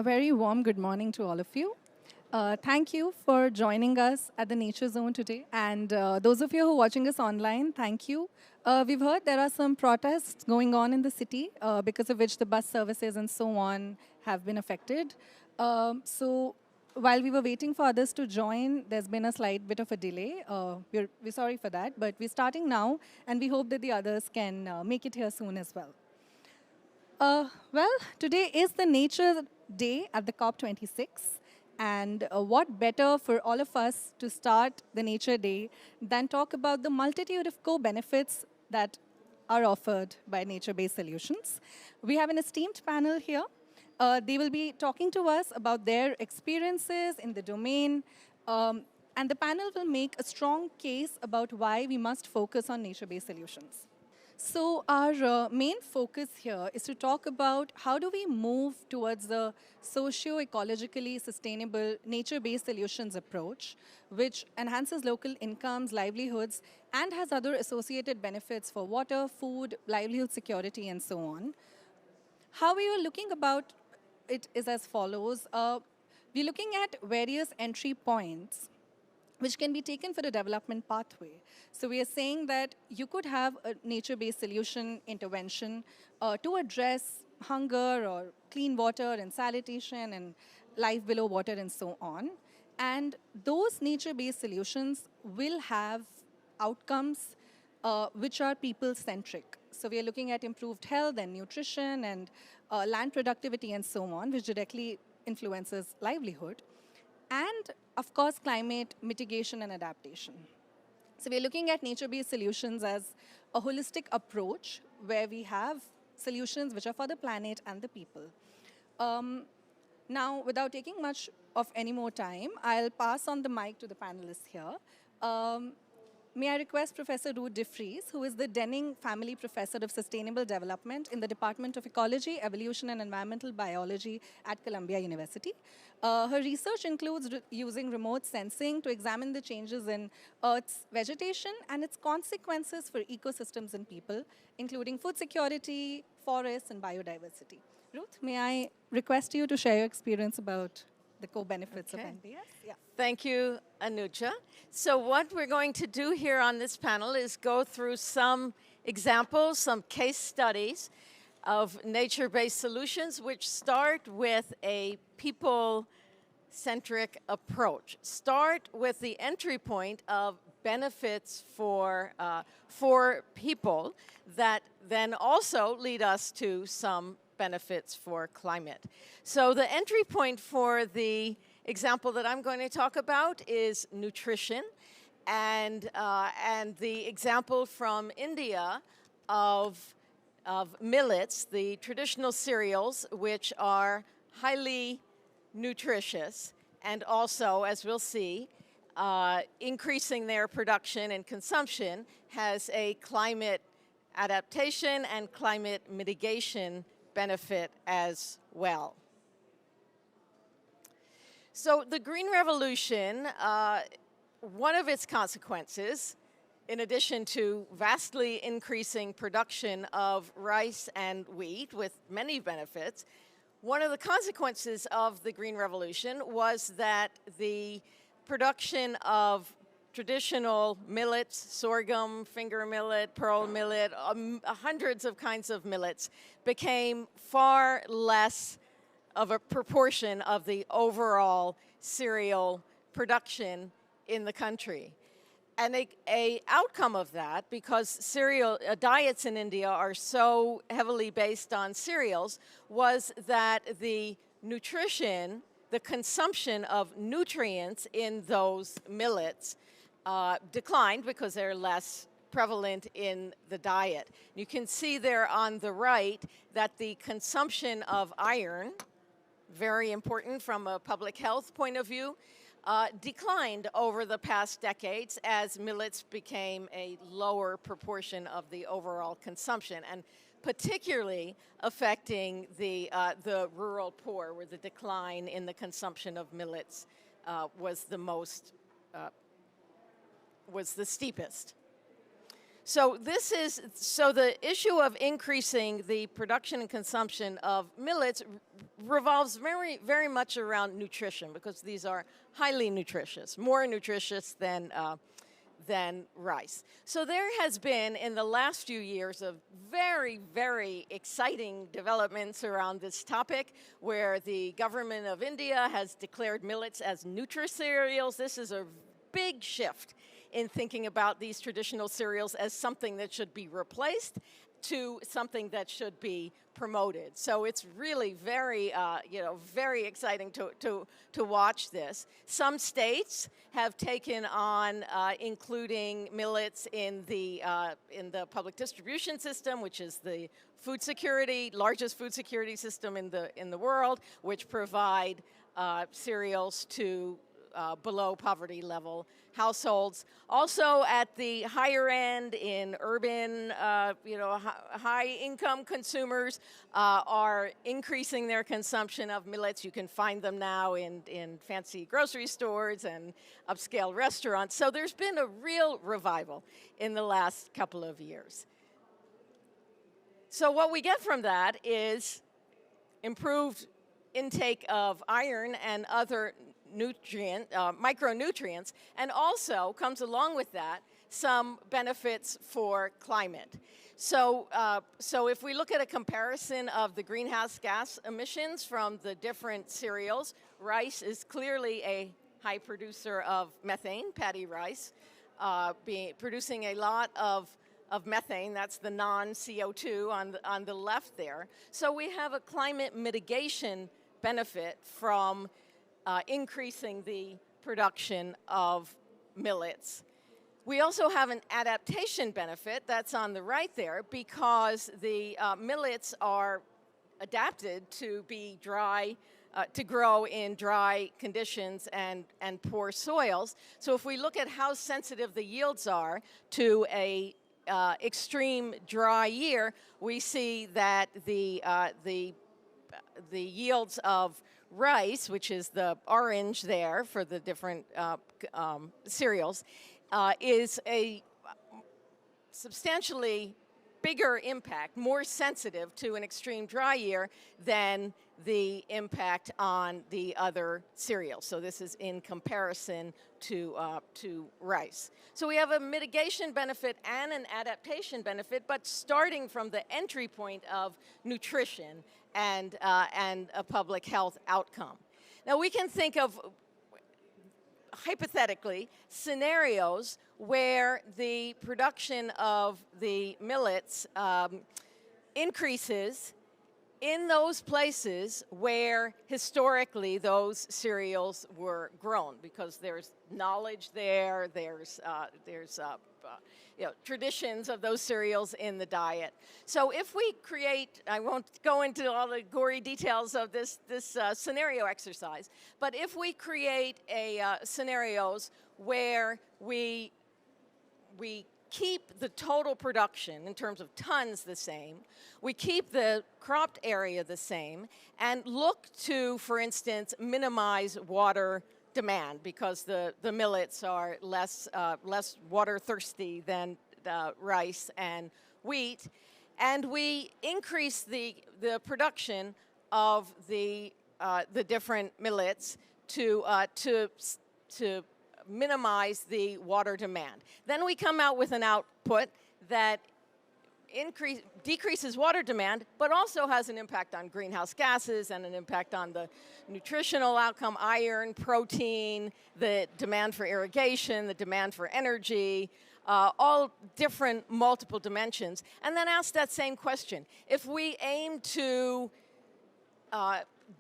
A very warm good morning to all of you. Thank you for joining us at the Nature Zone today. And those of you who are watching us online, thank you. We've heard there are some protests going on in the city because of which the bus services and so on have been affected. So while we were waiting for others to join, there's been a slight bit of a delay. We're sorry for that, but we're starting now, and we hope that the others can make it here soon as well. Well, today is the Nature Day at the COP26. And what better for all of us to start the Nature Day than talk about the multitude of co-benefits that are offered by nature-based solutions. We have an esteemed panel here. They will be talking to us about their experiences in the domain, and the panel will make a strong case about why we must focus on nature-based solutions. So our main focus here is to talk about how do we move towards the socio-ecologically sustainable nature-based solutions approach, which enhances local incomes, livelihoods, and has other associated benefits for water, food, livelihood security, and so on. How we are looking about it is as follows. We're looking at various entry points which can be taken for a development pathway. So we are saying that you could have a nature-based solution intervention to address hunger or clean water and sanitation and life below water and so on. And those nature-based solutions will have outcomes which are people-centric. So we are looking at improved health and nutrition and land productivity and so on, which directly influences livelihood. And, of course, climate mitigation and adaptation. So we're looking at nature-based solutions as a holistic approach where we have solutions which are for the planet and the people. Now, without taking much of any more time, I'll pass on the mic to the panelists here. May I request Professor Ruth DeFries, who is the Denning Family Professor of Sustainable Development in the Department of Ecology, Evolution, and Environmental Biology at Columbia University. Her research includes using remote sensing to examine the changes in Earth's vegetation and its consequences for ecosystems and people, including food security, forests, and biodiversity. Ruth, may I request you to share your experience about the co-benefits of NbS? Yeah. Thank you, Anuja. So what we're going to do here on this panel is go through some examples, some case studies of nature-based solutions which start with a people-centric approach. Start with the entry point of benefits for people that then also lead us to some benefits for climate. So the entry point for the example that I'm going to talk about is nutrition, and the example from India of millets, the traditional cereals, which are highly nutritious, and also, as we'll see, increasing their production and consumption has a climate adaptation and climate mitigation benefit as well. So the Green Revolution, one of its consequences, in addition to vastly increasing production of rice and wheat with many benefits, one of the consequences of the Green Revolution was that the production of traditional millets, sorghum, finger millet, pearl millet, hundreds of kinds of millets became far less of a proportion of the overall cereal production in the country. And a outcome of that, because cereal diets in India are so heavily based on cereals, was that the nutrition, the consumption of nutrients in those millets declined because they're less prevalent in the diet. You can see there on the right that the consumption of iron, very important from a public health point of view, declined over the past decades as millets became a lower proportion of the overall consumption, and particularly affecting the rural poor, where the decline in the consumption of millets was the steepest. So the issue of increasing the production and consumption of millets revolves very, very much around nutrition, because these are highly nutritious, more nutritious than rice. So there has been, in the last few years, of very, very exciting developments around this topic, where the government of India has declared millets as nutri-cereals. This is a big shift in thinking about these traditional cereals as something that should be replaced to something that should be promoted. So it's really very, very exciting to watch this. Some states have taken on including millets in the public distribution system, which is the largest food security system in the world, which provide cereals to below poverty level households. Also at the higher end, in urban, high income consumers are increasing their consumption of millets. You can find them now in fancy grocery stores and upscale restaurants. So there's been a real revival in the last couple of years. So what we get from that is improved intake of iron and other micronutrients, and also comes along with that some benefits for climate. So if we look at a comparison of the greenhouse gas emissions from the different cereals, rice is clearly a high producer of methane, paddy rice, producing a lot of methane. That's the non-CO2 on the left there. So we have a climate mitigation benefit from increasing the production of millets. We also have an adaptation benefit that's on the right there, because the millets are adapted to be dry, to grow in dry conditions and poor soils. So if we look at how sensitive the yields are to a extreme dry year, we see that the yields of rice, which is the orange there for the different cereals, is a substantially bigger impact, more sensitive to an extreme dry year than the impact on the other cereals. So this is in comparison to rice. So we have a mitigation benefit and an adaptation benefit, but starting from the entry point of nutrition and a public health outcome. Now we can think of, hypothetically, scenarios where the production of the millets increases in those places where historically those cereals were grown, because there's knowledge there, there's traditions of those cereals in the diet. So if we create, I won't go into all the gory details of this scenario exercise, but if we create scenarios where we keep the total production in terms of tons the same, we keep the cropped area the same, and look to, for instance, minimize water demand, because the millets are less water thirsty than rice and wheat, and we increase the production of the different millets to minimize the water demand. Then we come out with an output that decreases water demand, but also has an impact on greenhouse gases and an impact on the nutritional outcome, iron, protein, the demand for irrigation, the demand for energy, all different multiple dimensions. And then ask that same question. If we aim to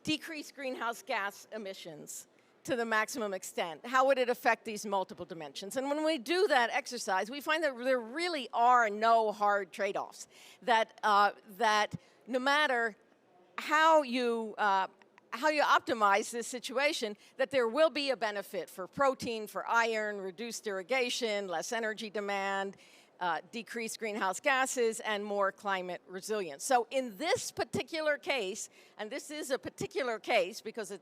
decrease greenhouse gas emissions to the maximum extent, how would it affect these multiple dimensions? And when we do that exercise, we find that there really are no hard trade-offs, that no matter how you optimize this situation, that there will be a benefit for protein, for iron, reduced irrigation, less energy demand, decreased greenhouse gases, and more climate resilience. So in this particular case, and this is a particular case because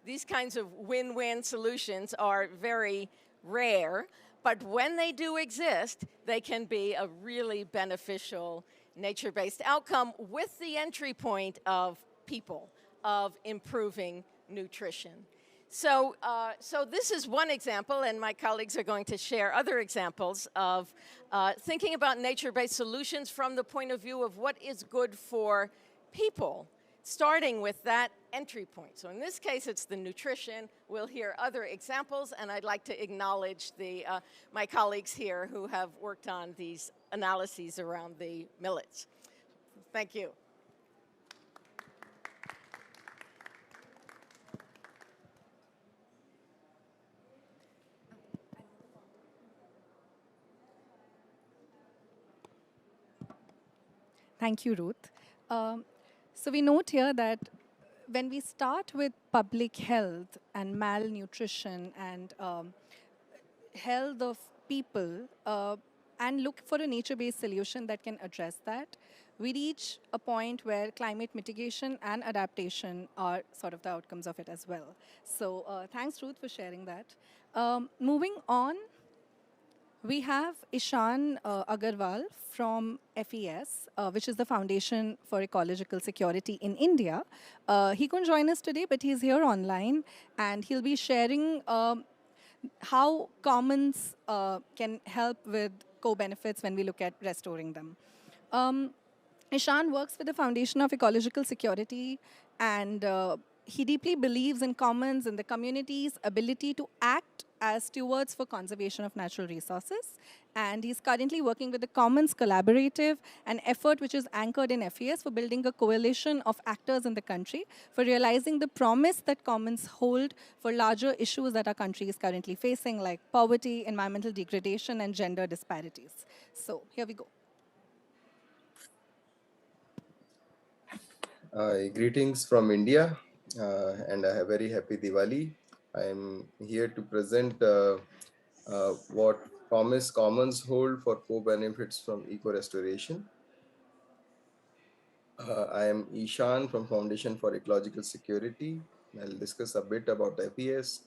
these kinds of win-win solutions are very rare, But when they do exist, they can be a really beneficial nature-based outcome with the entry point of people, of improving nutrition. So, so this is one example, and my colleagues are going to share other examples of thinking about nature-based solutions from the point of view of what is good for people, starting with that entry point. So in this case, it's the nutrition. We'll hear other examples, and I'd like to acknowledge my colleagues here who have worked on these analyses around the millets. Thank you. Thank you, Ruth. So we note here that when we start with public health and malnutrition and health of people and look for a nature-based solution that can address that, we reach a point where climate mitigation and adaptation are sort of the outcomes of it as well. So thanks, Ruth, for sharing that. Moving on, we have Ishan Agrawal from FES, which is the Foundation for Ecological Security in India. He couldn't join us today, but he's here online, and he'll be sharing how commons can help with co-benefits when we look at restoring them. Ishan works with the Foundation of Ecological Security, and he deeply believes in commons and the community's ability to act as stewards for conservation of natural resources. And he's currently working with the Commons Collaborative, an effort which is anchored in FES for building a coalition of actors in the country for realizing the promise that commons hold for larger issues that our country is currently facing, like poverty, environmental degradation, and gender disparities. So here we go. Greetings from India, and a very happy Diwali. I am here to present what promise commons hold for co-benefits from eco-restoration. I am Ishan from Foundation for Ecological Security. I'll discuss a bit about FES,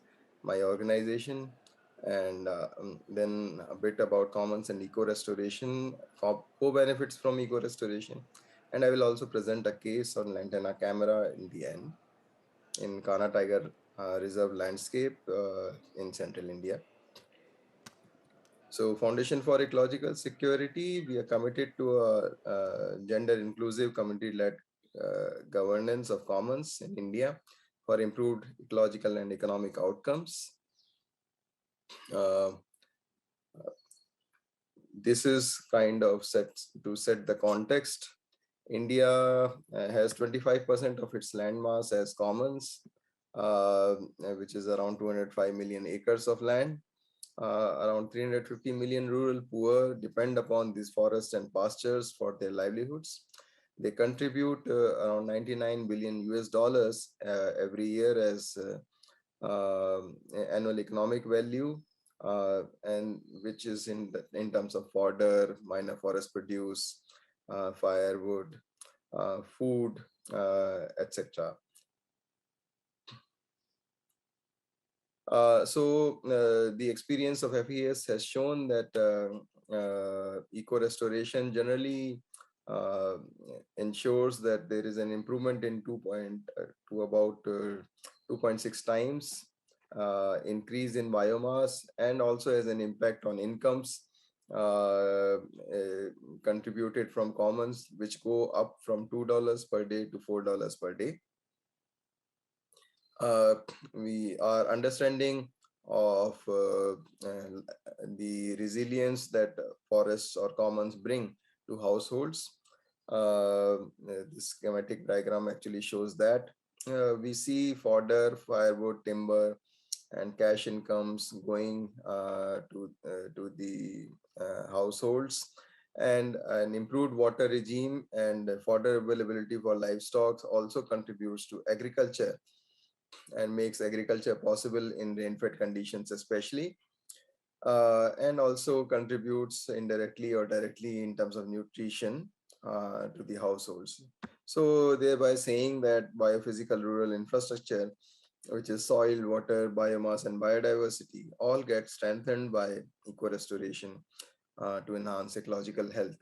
my organization, and then a bit about commons and eco-restoration, co-benefits from eco-restoration. And I will also present a case on Lantana camera in the end, in Kana Tiger Reserve landscape in central India. So Foundation for Ecological Security, we are committed to a gender inclusive community-led governance of commons in India for improved ecological and economic outcomes. This is kind of set the context. India has 25% of its land mass as commons, which is around 205 million acres of land. Around 350 million rural poor depend upon these forests and pastures for their livelihoods. They contribute around 99 billion US dollars every year as annual economic value, and which is in terms of fodder, minor forest produce, firewood, food, etc. The experience of FES has shown that eco-restoration generally ensures that there is an improvement in to about 2.6 times increase in biomass, and also has an impact on incomes contributed from commons, which go up from $2 per day to $4 per day. We are understanding of the resilience that forests or commons bring to households. This schematic diagram actually shows that. We see fodder, firewood, timber, and cash incomes going to the households, and an improved water regime and fodder availability for livestock also contributes to agriculture and makes agriculture possible in rain-fed conditions especially, and also contributes indirectly or directly in terms of nutrition to the households. So thereby saying that biophysical rural infrastructure which is soil, water, biomass, and biodiversity, all get strengthened by eco-restoration to enhance ecological health.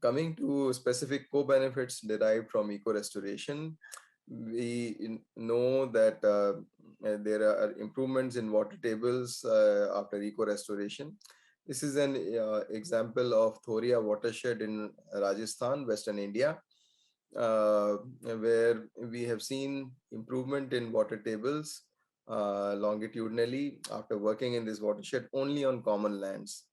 Coming to specific co-benefits derived from eco-restoration, we know that there are improvements in water tables after eco-restoration. This is an example of Thoria watershed in Rajasthan, Western India, where we have seen improvement in water tables longitudinally after working in this watershed only on common lands.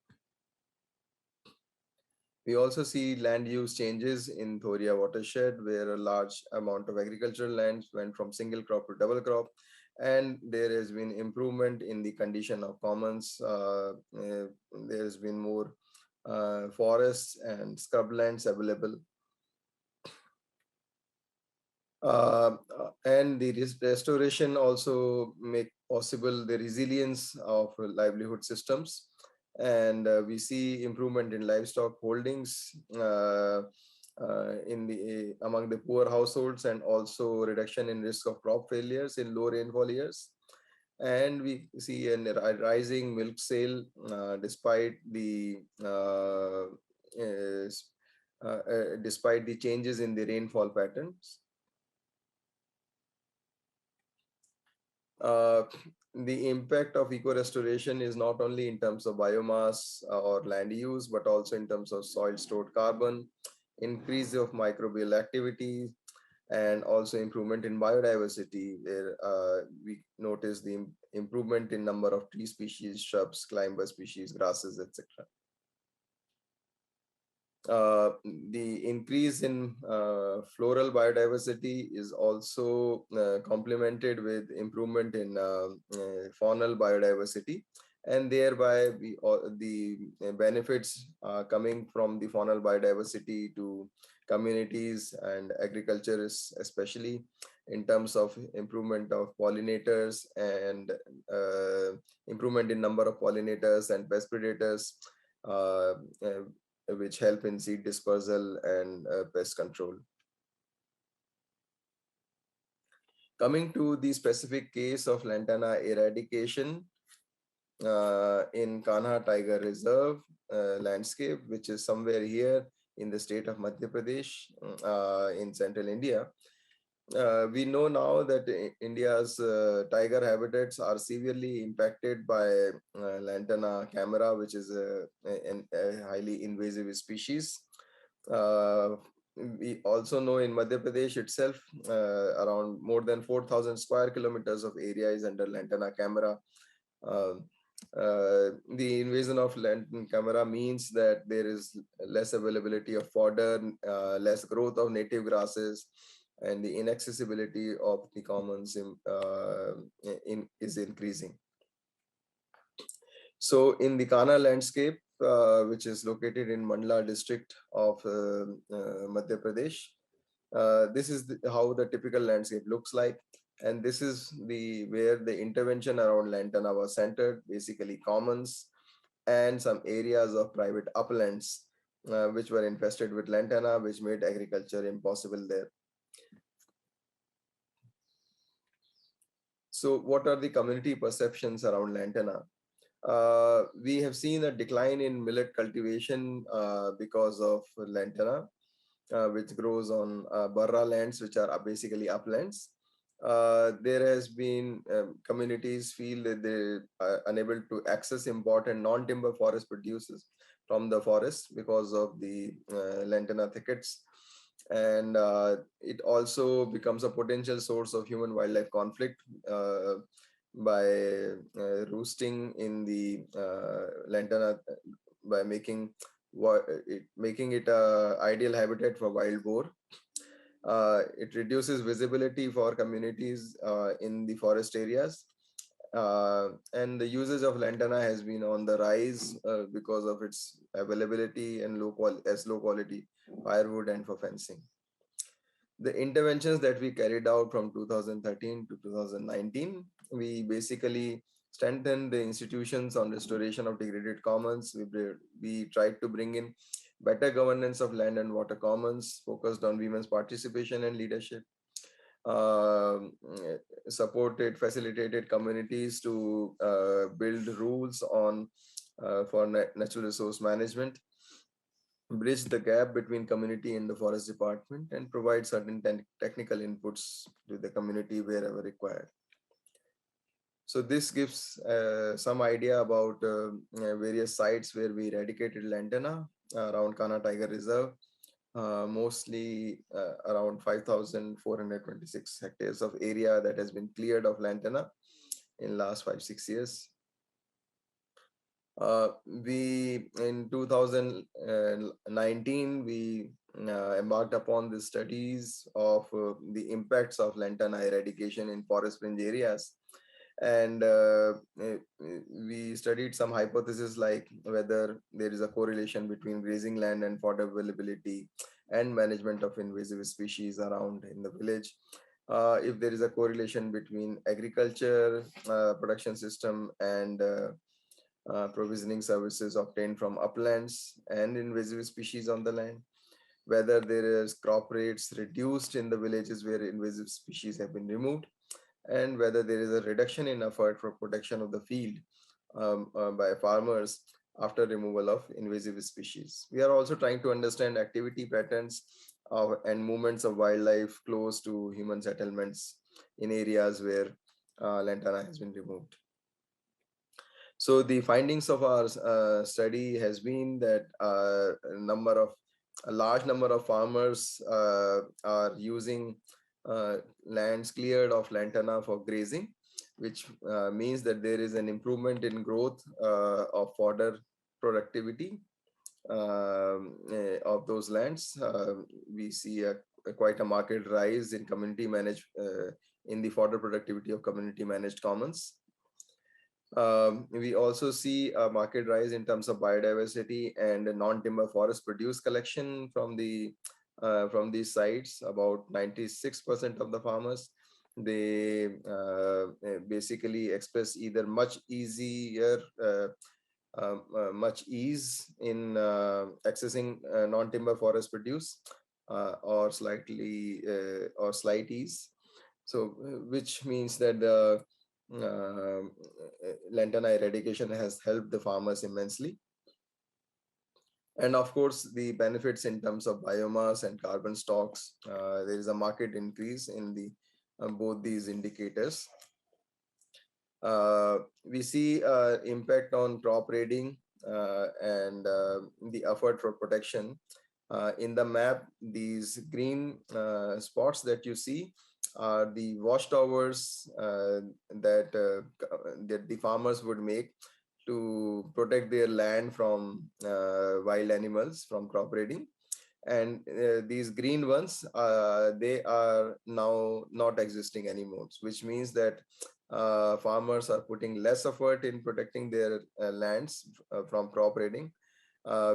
We also see land use changes in Thoria watershed, where a large amount of agricultural lands went from single crop to double crop, and there has been improvement in the condition of commons. There has been more forests and scrublands available. And the restoration also make possible the resilience of livelihood systems, and we see improvement in livestock holdings in the among the poor households, and also reduction in risk of crop failures in low rainfall years. And we see a rising milk sale despite the despite the changes in the rainfall patterns. uh, the impact of eco-restoration is not only in terms of biomass or land use, but also in terms of soil stored carbon, increase of microbial activity, and also improvement in biodiversity, where we notice the improvement in number of tree species, shrubs, climber species, grasses, etc. The increase in floral biodiversity is also complemented with improvement in faunal biodiversity, and thereby the benefits coming from the faunal biodiversity to communities and agriculturists, especially in terms of improvement of pollinators and improvement in number of pollinators and pest predators, uh, which help in seed dispersal and pest control. Coming to the specific case of Lantana eradication in Kanha Tiger Reserve landscape, which is somewhere here in the state of Madhya Pradesh in central India. We know now that India's tiger habitats are severely impacted by Lantana camera, which is a highly invasive species. We also know in Madhya Pradesh itself, around more than 4,000 square kilometers of area is under Lantana camera. Uh, the invasion of lantern camera means that there is less availability of fodder, less growth of native grasses, and the inaccessibility of the commons is increasing. So in the Kana landscape, which is located in Mandla district of Madhya Pradesh, this is how the typical landscape looks like. And this is where the intervention around Lantana was centered, basically commons and some areas of private uplands, which were infested with Lantana, which made agriculture impossible there. So what are the community perceptions around Lantana? We have seen a decline in millet cultivation because of Lantana, which grows on barra lands, which are basically uplands. There has been communities feel that they are unable to access important non-timber forest producers from the forest because of the Lantana thickets. And it also becomes a potential source of human wildlife conflict by roosting in the Lantana, by making it a ideal habitat for wild boar. It reduces visibility for communities in the forest areas. And the usage of Lantana has been on the rise because of its availability and low quality firewood and for fencing. The interventions that we carried out from 2013 to 2019, we basically strengthened the institutions on restoration of degraded commons. We tried to bring in better governance of land and water commons, focused on women's participation and leadership. facilitated communities to build rules on for natural resource management, bridge the gap between community and the forest department, and provide certain technical inputs to the community wherever required. So this gives some idea about various sites where we eradicated lantana around Kana Tiger Reserve, mostly around 5,426 hectares of area that has been cleared of lantana in last 5-6 years. We in 2019 we embarked upon the studies of the impacts of lantana eradication in forest fringe areas, and we studied some hypotheses like whether there is a correlation between grazing land and fodder availability and management of invasive species around in the village. If there is a correlation between agriculture production system and provisioning services obtained from uplands and invasive species on the land, whether there is crop rates reduced in the villages where invasive species have been removed, and whether there is a reduction in effort for protection of the field by farmers after removal of invasive species. We are also trying to understand activity patterns and movements of wildlife close to human settlements in areas where lantana has been removed. So the findings of our study has been that a large number of farmers are using lands cleared of lantana for grazing, which means that there is an improvement in growth of fodder productivity of those lands. We see quite a market rise in community managed in the fodder productivity of community managed commons. We also see a market rise in terms of biodiversity and non-timber forest produce collection from these sites. About 96% of the farmers, they basically express either much ease in accessing non-timber forest produce or slight ease. So, which means that the lantana eradication has helped the farmers immensely. And of course, the benefits in terms of biomass and carbon stocks, there is a market increase in the both these indicators. We see impact on crop raiding and the effort for protection. In the map, these green spots that you see are the watchtowers that the farmers would make to protect their land from wild animals, from crop raiding. And these green ones, they are now not existing anymore, which means that farmers are putting less effort in protecting their lands from crop raiding,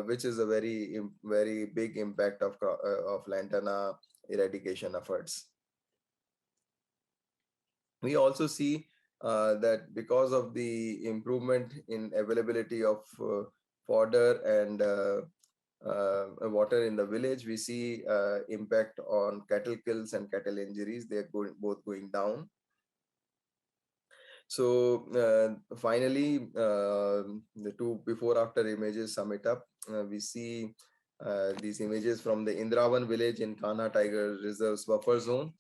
which is a very big impact of lantana eradication efforts. We also see that because of the improvement in availability of fodder and water in the village, we see impact on cattle kills and cattle injuries. They are both going down. So finally, the two before-after images sum it up. We see these images from the Indravan village in Kanha Tiger Reserve's buffer zone,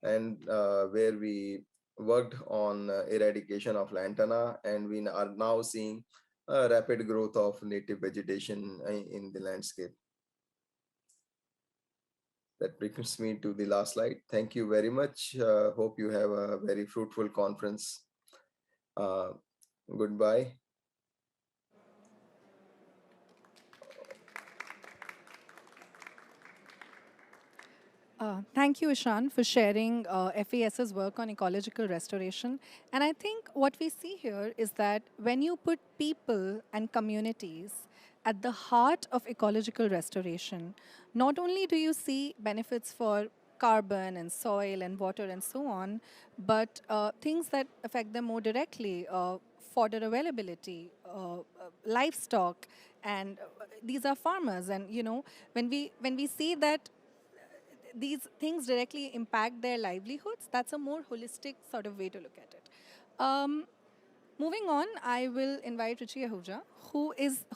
and where we worked on eradication of lantana, and we are now seeing rapid growth of native vegetation in the landscape. That brings me to the last slide. Thank you very much. Hope you have a very fruitful conference. Goodbye. Thank you, Ishan, for sharing FAS's work on ecological restoration. And I think what we see here is that when you put people and communities at the heart of ecological restoration, not only do you see benefits for carbon and soil and water and so on, but things that affect them more directly, fodder availability, livestock, and these are farmers. And when we see that these things directly impact their livelihoods. That's a more holistic sort of way to look at it. Moving on, I will invite Ruchi Ahuja, who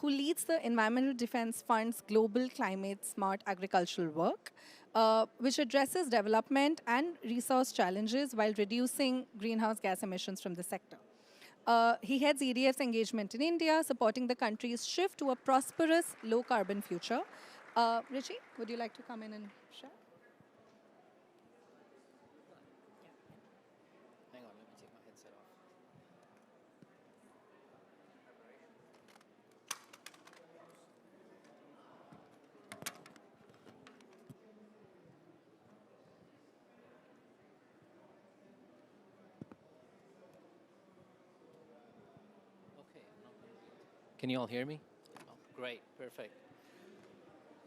leads the Environmental Defense Fund's global climate smart agricultural work, which addresses development and resource challenges while reducing greenhouse gas emissions from the sector. He heads EDF's engagement in India, supporting the country's shift to a prosperous, low-carbon future. Ruchi, would you like to come in and share? Hang on, let me take my headset off. Okay, I'm not going to be. Can you all hear me? Oh, great, perfect.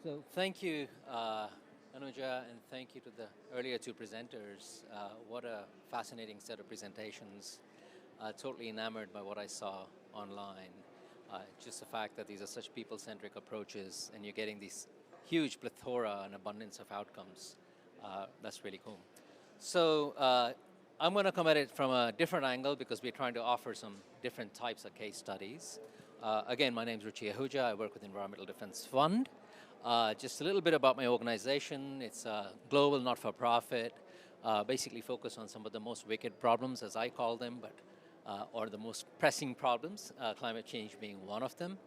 So thank you, Anuja, and thank you to the earlier two presenters. What a fascinating set of presentations. Totally enamored by what I saw online. Just the fact that these are such people-centric approaches and you're getting these huge plethora and abundance of outcomes. That's really cool. So I'm going to come at it from a different angle because we're trying to offer some different types of case studies. Again, my name is Ruchi Ahuja. I work with Environmental Defense Fund. Just a little bit about my organization. It's a global not-for-profit, basically focused on some of the most wicked problems, as I call them, but or the most pressing problems, climate change being one of them.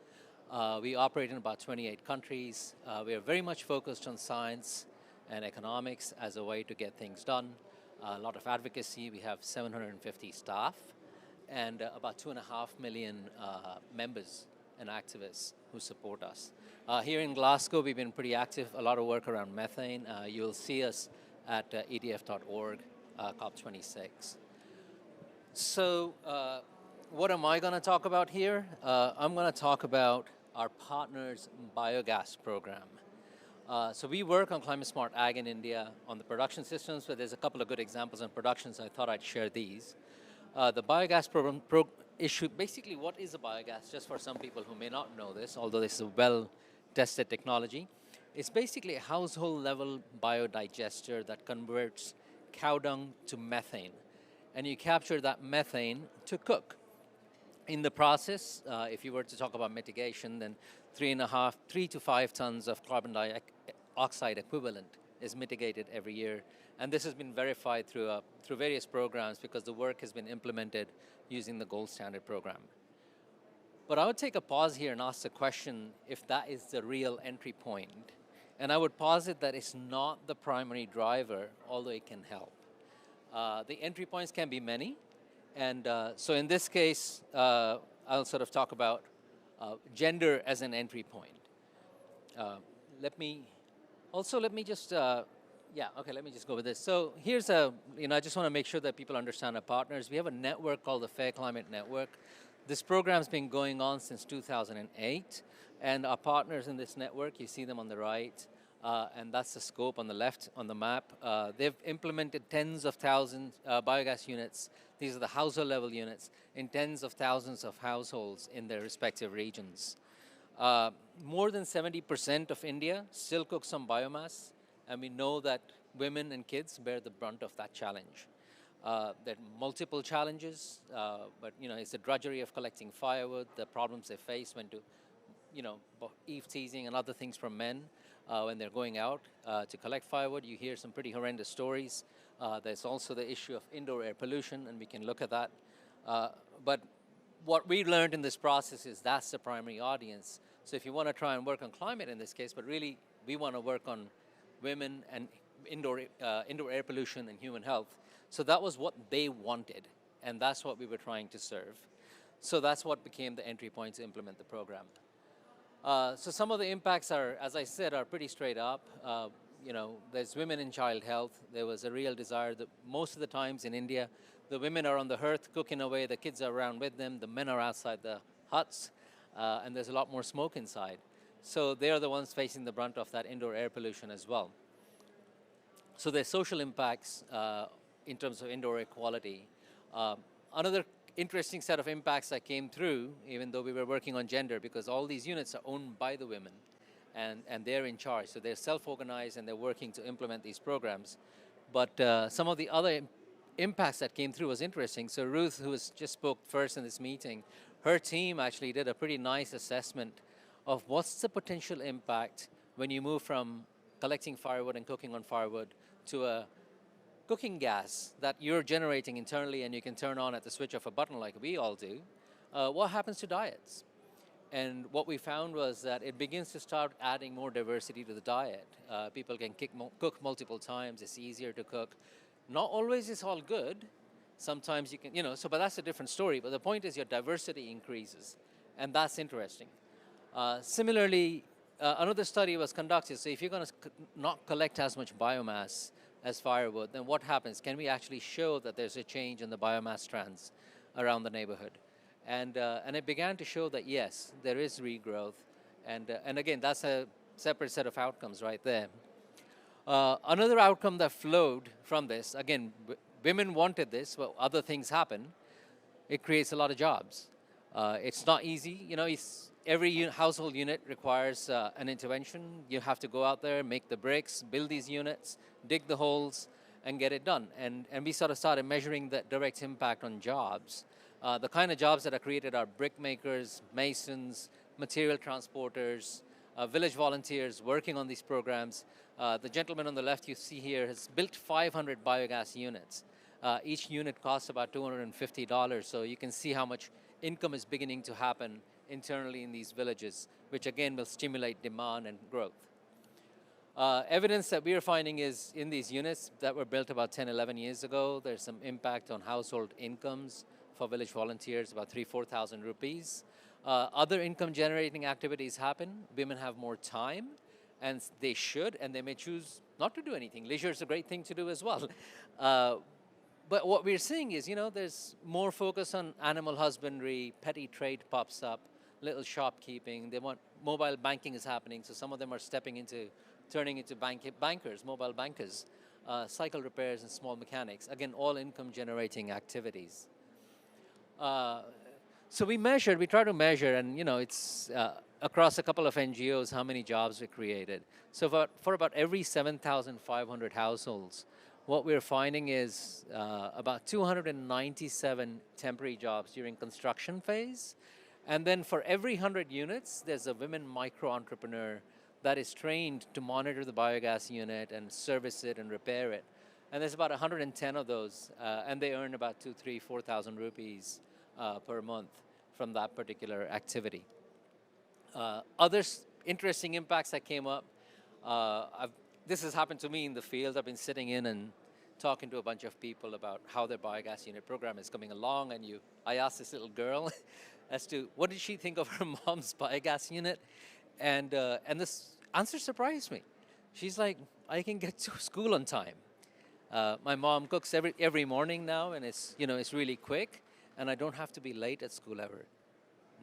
We operate in about 28 countries. We are very much focused on science and economics as a way to get things done. A lot of advocacy. We have 750 staff and about 2.5 million members and activists who support us. Here in Glasgow, we've been pretty active, a lot of work around methane. You'll see us at edf.org, COP26. So what am I going to talk about here? I'm going to talk about our partners' biogas program. So we work on climate smart ag in India on the production systems, but there's a couple of good examples on production, so I thought I'd share these. The biogas program issue, basically what is a biogas, just for some people who may not know this, although this is a well-tested technology. It's basically a household level biodigester that converts cow dung to methane. And you capture that methane to cook. In the process, if you were to talk about mitigation, then 3 to 5 tons of carbon dioxide equivalent is mitigated every year. And this has been verified through various programs because the work has been implemented using the gold standard program. But I would take a pause here and ask the question if that is the real entry point. And I would posit that it's not the primary driver, although it can help. The entry points can be many. And so in this case, I'll sort of talk about gender as an entry point. Let me just go with this. So here's I just want to make sure that people understand our partners. We have a network called the Fair Climate Network. This program's been going on since 2008. And our partners in this network, you see them on the right, and that's the scope on the left on the map. They've implemented tens of thousands biogas units. These are the household level units in tens of thousands of households in their respective regions. More than 70% of India still cooks on biomass, and we know that women and kids bear the brunt of that challenge. There are multiple challenges, but it's the drudgery of collecting firewood, the problems they face when eve teasing and other things from men when they're going out to collect firewood. You hear some pretty horrendous stories. There's also the issue of indoor air pollution, and we can look at that. But what we learned in this process is that's the primary audience. So if you want to try and work on climate in this case, but really we want to work on women and indoor air pollution and human health. So that was what they wanted, and that's what we were trying to serve. So that's what became the entry point to implement the program. So some of the impacts are, as I said, are pretty straight up. There's women and child health. There was a real desire that most of the times in India, the women are on the hearth cooking away, the kids are around with them, the men are outside the huts, and there's a lot more smoke inside. So they are the ones facing the brunt of that indoor air pollution as well. So there's social impacts in terms of indoor air quality. Another interesting set of impacts that came through, even though we were working on gender, because all these units are owned by the women. and they're in charge. So they're self-organized and they're working to implement these programs. But some of the other impacts that came through was interesting. So Ruth, who just spoke first in this meeting, her team actually did a pretty nice assessment of what's the potential impact when you move from collecting firewood and cooking on firewood to a cooking gas that you're generating internally and you can turn on at the switch of a button like we all do. What happens to diets? And what we found was that it begins to start adding more diversity to the diet. People can cook multiple times, it's easier to cook. Not always it's all good. Sometimes you can, but that's a different story. But the point is your diversity increases, and that's interesting. Similarly, another study was conducted. So if you're going to not collect as much biomass as firewood, then what happens? Can we actually show that there's a change in the biomass strands around the neighborhood? And it began to show that, yes, there is regrowth. And again, that's a separate set of outcomes right there. Another outcome that flowed from this, again, women wanted this, but other things happen. It creates a lot of jobs. It's not easy. Every household unit requires an intervention. You have to go out there, make the bricks, build these units, dig the holes, and get it done. And we sort of started measuring the direct impact on jobs. The kind of jobs that are created are brick makers, masons, material transporters, village volunteers working on these programs. The gentleman on the left you see here has built 500 biogas units. Each unit costs about $250, so you can see how much income is beginning to happen internally in these villages, which again will stimulate demand and growth. Evidence that we are finding is in these units that were built about 10, 11 years ago, there's some impact on household incomes for village volunteers, about 3,000-4,000 rupees. Other income generating activities happen. Women have more time, and they should, and they may choose not to do anything. Leisure is a great thing to do as well. But what we're seeing is, there's more focus on animal husbandry, petty trade pops up, little shopkeeping. They want, mobile banking is happening, so some of them are turning into bankers, mobile bankers, cycle repairs and small mechanics. Again, all income generating activities. So we try to measure, and it's across a couple of NGOs how many jobs we created. So for about every 7,500 households, what we're finding is about 297 temporary jobs during construction phase. And then for every 100 units, there's a women micro-entrepreneur that is trained to monitor the biogas unit and service it and repair it. And there's about 110 of those, and they earn about 2,000, 3,000, 4,000 rupees per month from that particular activity. Other interesting impacts that came up, this has happened to me in the field. I've been sitting in and talking to a bunch of people about how their biogas unit program is coming along, and I asked this little girl as to what did she think of her mom's biogas unit, and this answer surprised me. She's like, I can get to school on time. My mom cooks every morning now, and it's really quick, and I don't have to be late at school ever.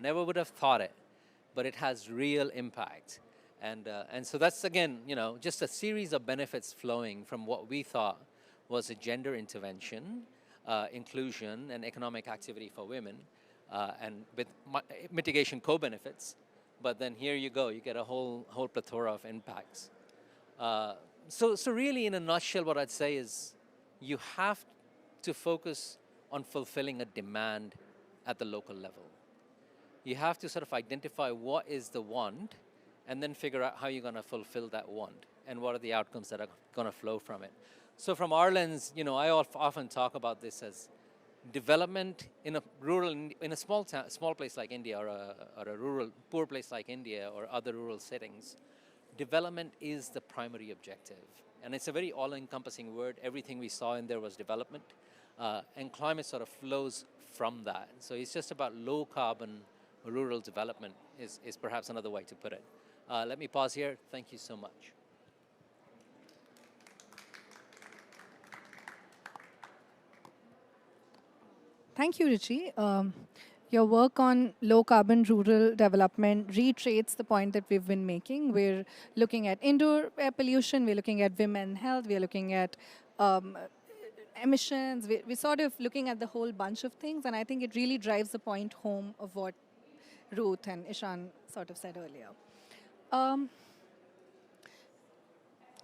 Never would have thought it, but it has real impact. And so that's, again, just a series of benefits flowing from what we thought was a gender intervention, inclusion, and economic activity for women, and with mitigation co-benefits. But then here you go, you get a whole plethora of impacts. So really, in a nutshell, what I'd say is you have to focus on fulfilling a demand at the local level. You have to sort of identify what is the want, and then figure out how you're going to fulfill that want, and what are the outcomes that are going to flow from it. So from our lens, I often talk about this as development in a small place like India, or a rural, poor place like India, or other rural settings. Development is the primary objective. And it's a very all-encompassing word. Everything we saw in there was development. And climate sort of flows from that. So it's just about low-carbon rural development is perhaps another way to put it. Let me pause here. Thank you so much. Thank you, Richie. Your work on low-carbon rural development reiterates the point that we've been making. We're looking at indoor air pollution, we're looking at women's health, we're looking at emissions, we're sort of looking at the whole bunch of things, and I think it really drives the point home of what Ruth and Ishan sort of said earlier.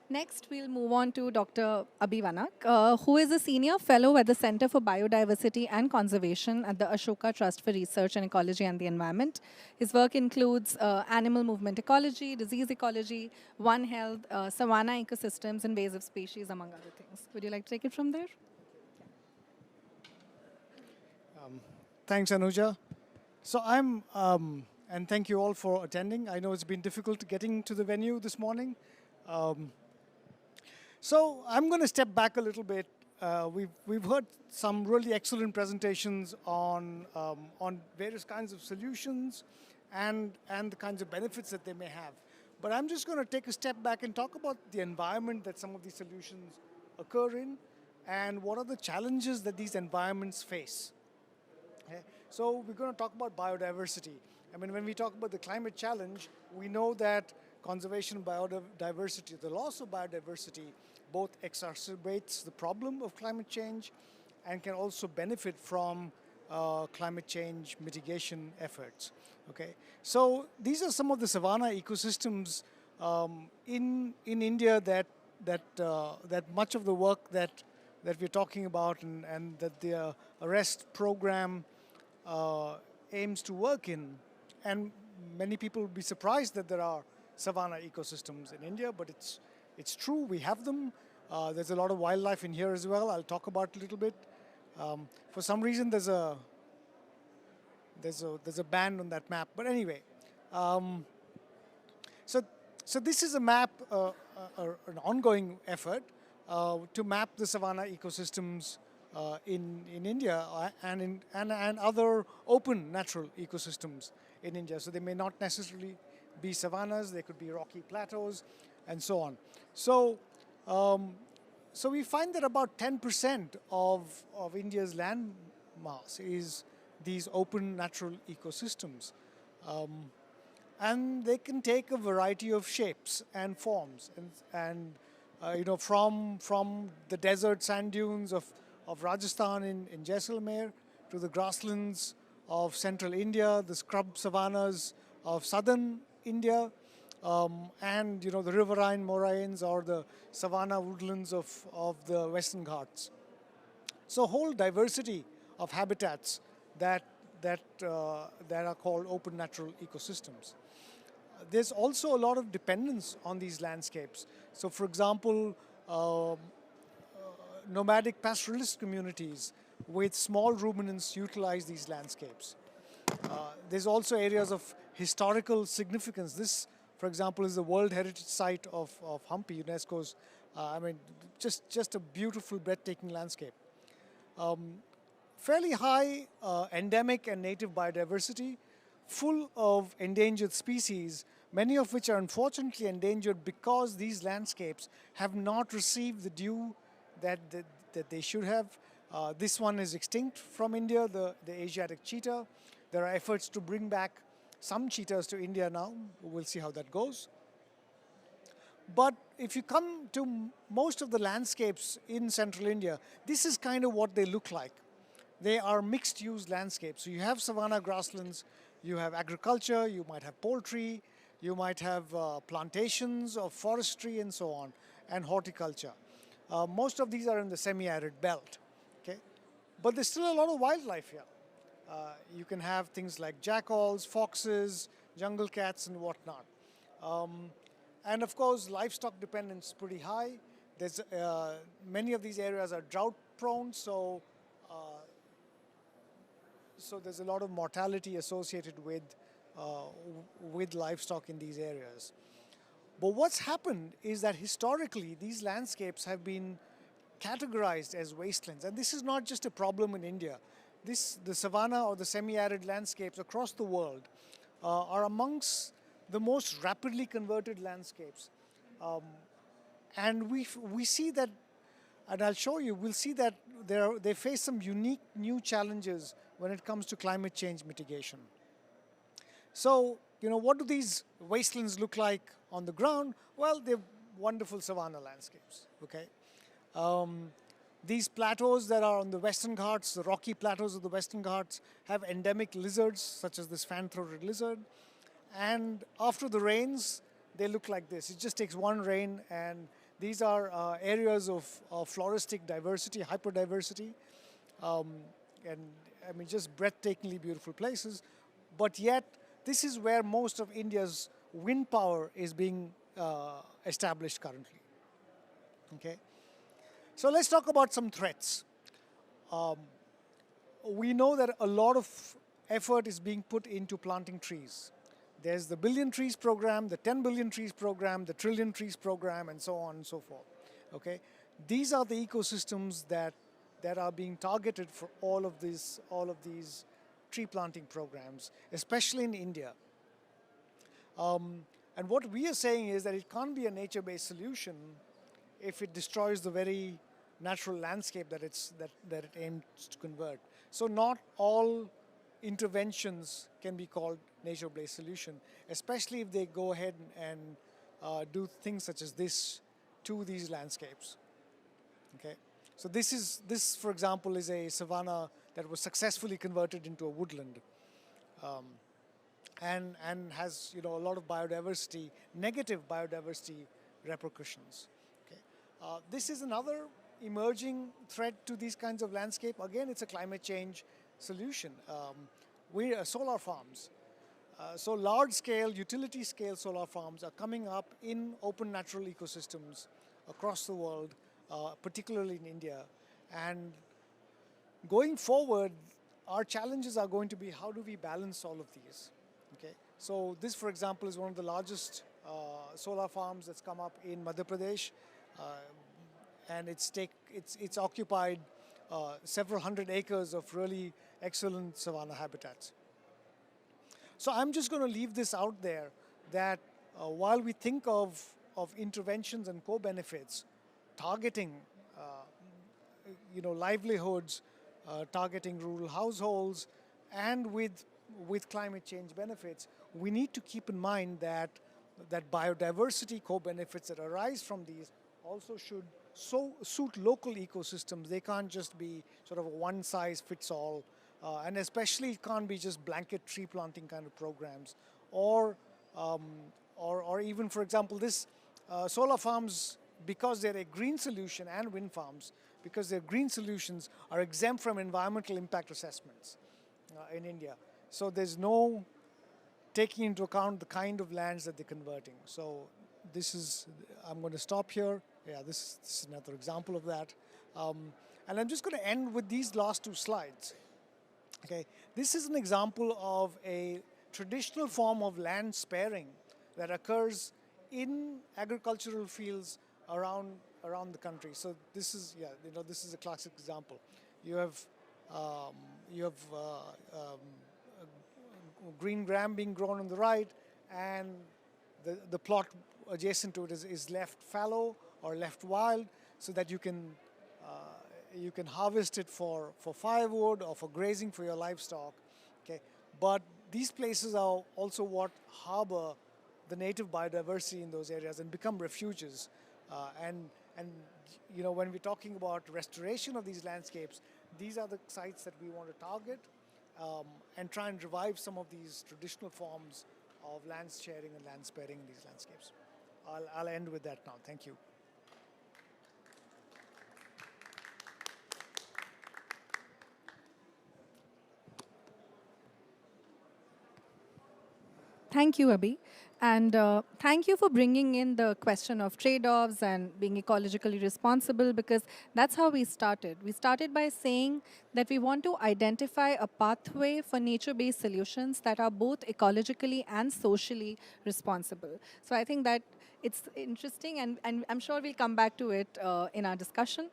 Next, we'll move on to Dr. Abhivanak, who is a senior fellow at the Center for Biodiversity and Conservation at the Ashoka Trust for Research in Ecology and the Environment. His work includes animal movement ecology, disease ecology, One Health, Savannah Ecosystems, invasive species, among other things. Would you like to take it from there? Thanks, Anuja. So and thank you all for attending. I know it's been difficult getting to the venue this morning. So I'm going to step back a little bit. We've heard some really excellent presentations on various kinds of solutions and the kinds of benefits that they may have. But I'm just going to take a step back and talk about the environment that some of these solutions occur in and what are the challenges that these environments face. Okay? So we're going to talk about biodiversity. I mean, when we talk about the climate challenge, we know that conservation of biodiversity, the loss of biodiversity, both exacerbates the problem of climate change and can also benefit from climate change mitigation efforts. Okay, so these are some of the savanna ecosystems in India that much of the work that we're talking about and that the ARREST program aims to work in. And many people will be surprised that there are savanna ecosystems in India, but it's true, we have them. There's a lot of wildlife in here as well. I'll talk about it a little bit. For some reason, there's a band on that map. But anyway, so this is a map, an ongoing effort to map the savanna ecosystems in India and other open natural ecosystems in India. So they may not necessarily be savannas, they could be rocky plateaus, and so on. So we find that about 10% of India's land mass is these open natural ecosystems. And they can take a variety of shapes and forms. And you know, from the desert sand dunes of Rajasthan in Jaisalmer to the grasslands of central India, the scrub savannas of southern India, and you know, the riverine moraines or the savanna woodlands of the Western Ghats. So a whole diversity of habitats that are called open natural ecosystems. There's also a lot of dependence on these landscapes. So for example, nomadic pastoralist communities with small ruminants utilize these landscapes. There's also areas of historical significance. This, for example, is the World Heritage Site of Hampi, UNESCO's, I mean, just a beautiful, breathtaking landscape. Fairly high endemic and native biodiversity, full of endangered species, many of which are unfortunately endangered because these landscapes have not received the due that they should have. This one is extinct from India, the Asiatic cheetah. There are efforts to bring back some cheetahs to India now. We'll see how that goes. But if you come to most of the landscapes in central India, this is kind of what they look like. They are mixed-use landscapes. So you have savanna grasslands, you have agriculture, you might have poultry, you might have plantations of forestry and so on, and horticulture. Most of these are in the semi-arid belt. Okay? But there's still a lot of wildlife here. You can have things like jackals, foxes, jungle cats, and whatnot. And of course, livestock dependence is pretty high. There's many of these areas are drought prone, so there's a lot of mortality associated with livestock in these areas. But what's happened is that historically, these landscapes have been categorized as wastelands. And this is not just a problem in India. The savanna or the semi-arid landscapes across the world are amongst the most rapidly converted landscapes. And we see that, and I'll show you, we'll see that they face some unique new challenges when it comes to climate change mitigation. So, you know, what do these wastelands look like on the ground? Well, they're wonderful savanna landscapes, okay? These plateaus that are on the Western Ghats, the rocky plateaus of the Western Ghats, have endemic lizards, such as this fan-throated lizard. And after the rains, they look like this. It just takes one rain and These are areas of floristic diversity, hyperdiversity, and I mean just breathtakingly beautiful places. But yet, this is where most of India's wind power is being established currently. Okay, so let's talk about some threats. We know that a lot of effort is being put into planting trees. There's the Billion Trees program, the 10 Billion Trees program, the Trillion Trees program, and so on and so forth. Okay, these are the ecosystems that are being targeted for all of these tree planting programs, especially in India. And what we are saying is that it can't be a nature-based solution if it destroys the very natural landscape that it aims to convert. So not all interventions can be called nature-based solution, especially if they go ahead and do things such as this to these landscapes. Okay, so this for example is a savanna that was successfully converted into a woodland, and has a lot of biodiversity, negative biodiversity repercussions. Okay, this is another emerging threat to these kinds of landscape. Again, it's a climate change solution. Solar farms. So large-scale, utility-scale solar farms are coming up in open natural ecosystems across the world, particularly in India. And going forward, our challenges are going to be how do we balance all of these? Okay. So this, for example, is one of the largest solar farms that's come up in Madhya Pradesh, and it's occupied several hundred acres of really excellent savanna habitats. So I'm just going to leave this out there, that while we think of interventions and co-benefits, targeting livelihoods, targeting rural households, and with climate change benefits, we need to keep in mind that biodiversity co-benefits that arise from these also should suit local ecosystems. They can't just be sort of a one-size-fits-all, and especially it can't be just blanket tree planting kind of programs, or even, for example, this solar farms, because they're a green solution, and wind farms, because they're green solutions, are exempt from environmental impact assessments in India. So there's no taking into account the kind of lands that they're converting. So I'm going to stop here. Yeah, this is another example of that. And I'm just going to end with these last two slides. Okay, this is an example of a traditional form of land sparing that occurs in agricultural fields around the country. So this is a classic example. You have green gram being grown on the right, and the plot adjacent to it is left fallow or left wild, so that you can harvest it for firewood or for grazing for your livestock. Okay, but these places are also what harbor the native biodiversity in those areas and become refuges. And when we're talking about restoration of these landscapes, these are the sites that we want to target, and try and revive some of these traditional forms of land sharing and land sparing in these landscapes. I'll end with that now. Thank you. Thank you, Abhi. And thank you for bringing in the question of trade-offs and being ecologically responsible, because that's how we started. We started by saying that we want to identify a pathway for nature-based solutions that are both ecologically and socially responsible. So I think that it's interesting, and I'm sure we'll come back to it in our discussion.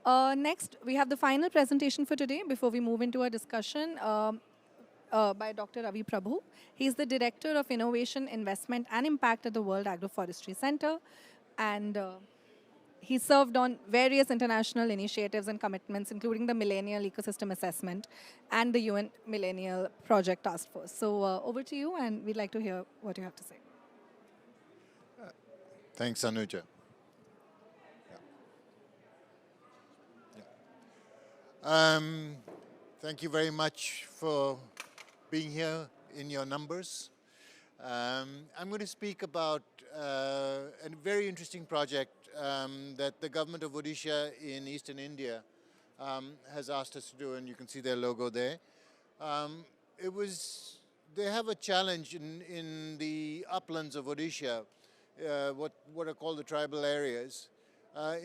Next, we have the final presentation for today before we move into our discussion. By Dr. Ravi Prabhu. He's the Director of Innovation, Investment and Impact at the World Agroforestry Center. And he served on various international initiatives and commitments, including the Millennial Ecosystem Assessment and the UN Millennial Project Task Force. So over to you, and we'd like to hear what you have to say. Thanks, Anuja. Thank you very much for being here in your numbers. I'm going to speak about a very interesting project that the government of Odisha in eastern India has asked us to do, and you can see their logo there. They have a challenge in the uplands of Odisha, what are called the tribal areas,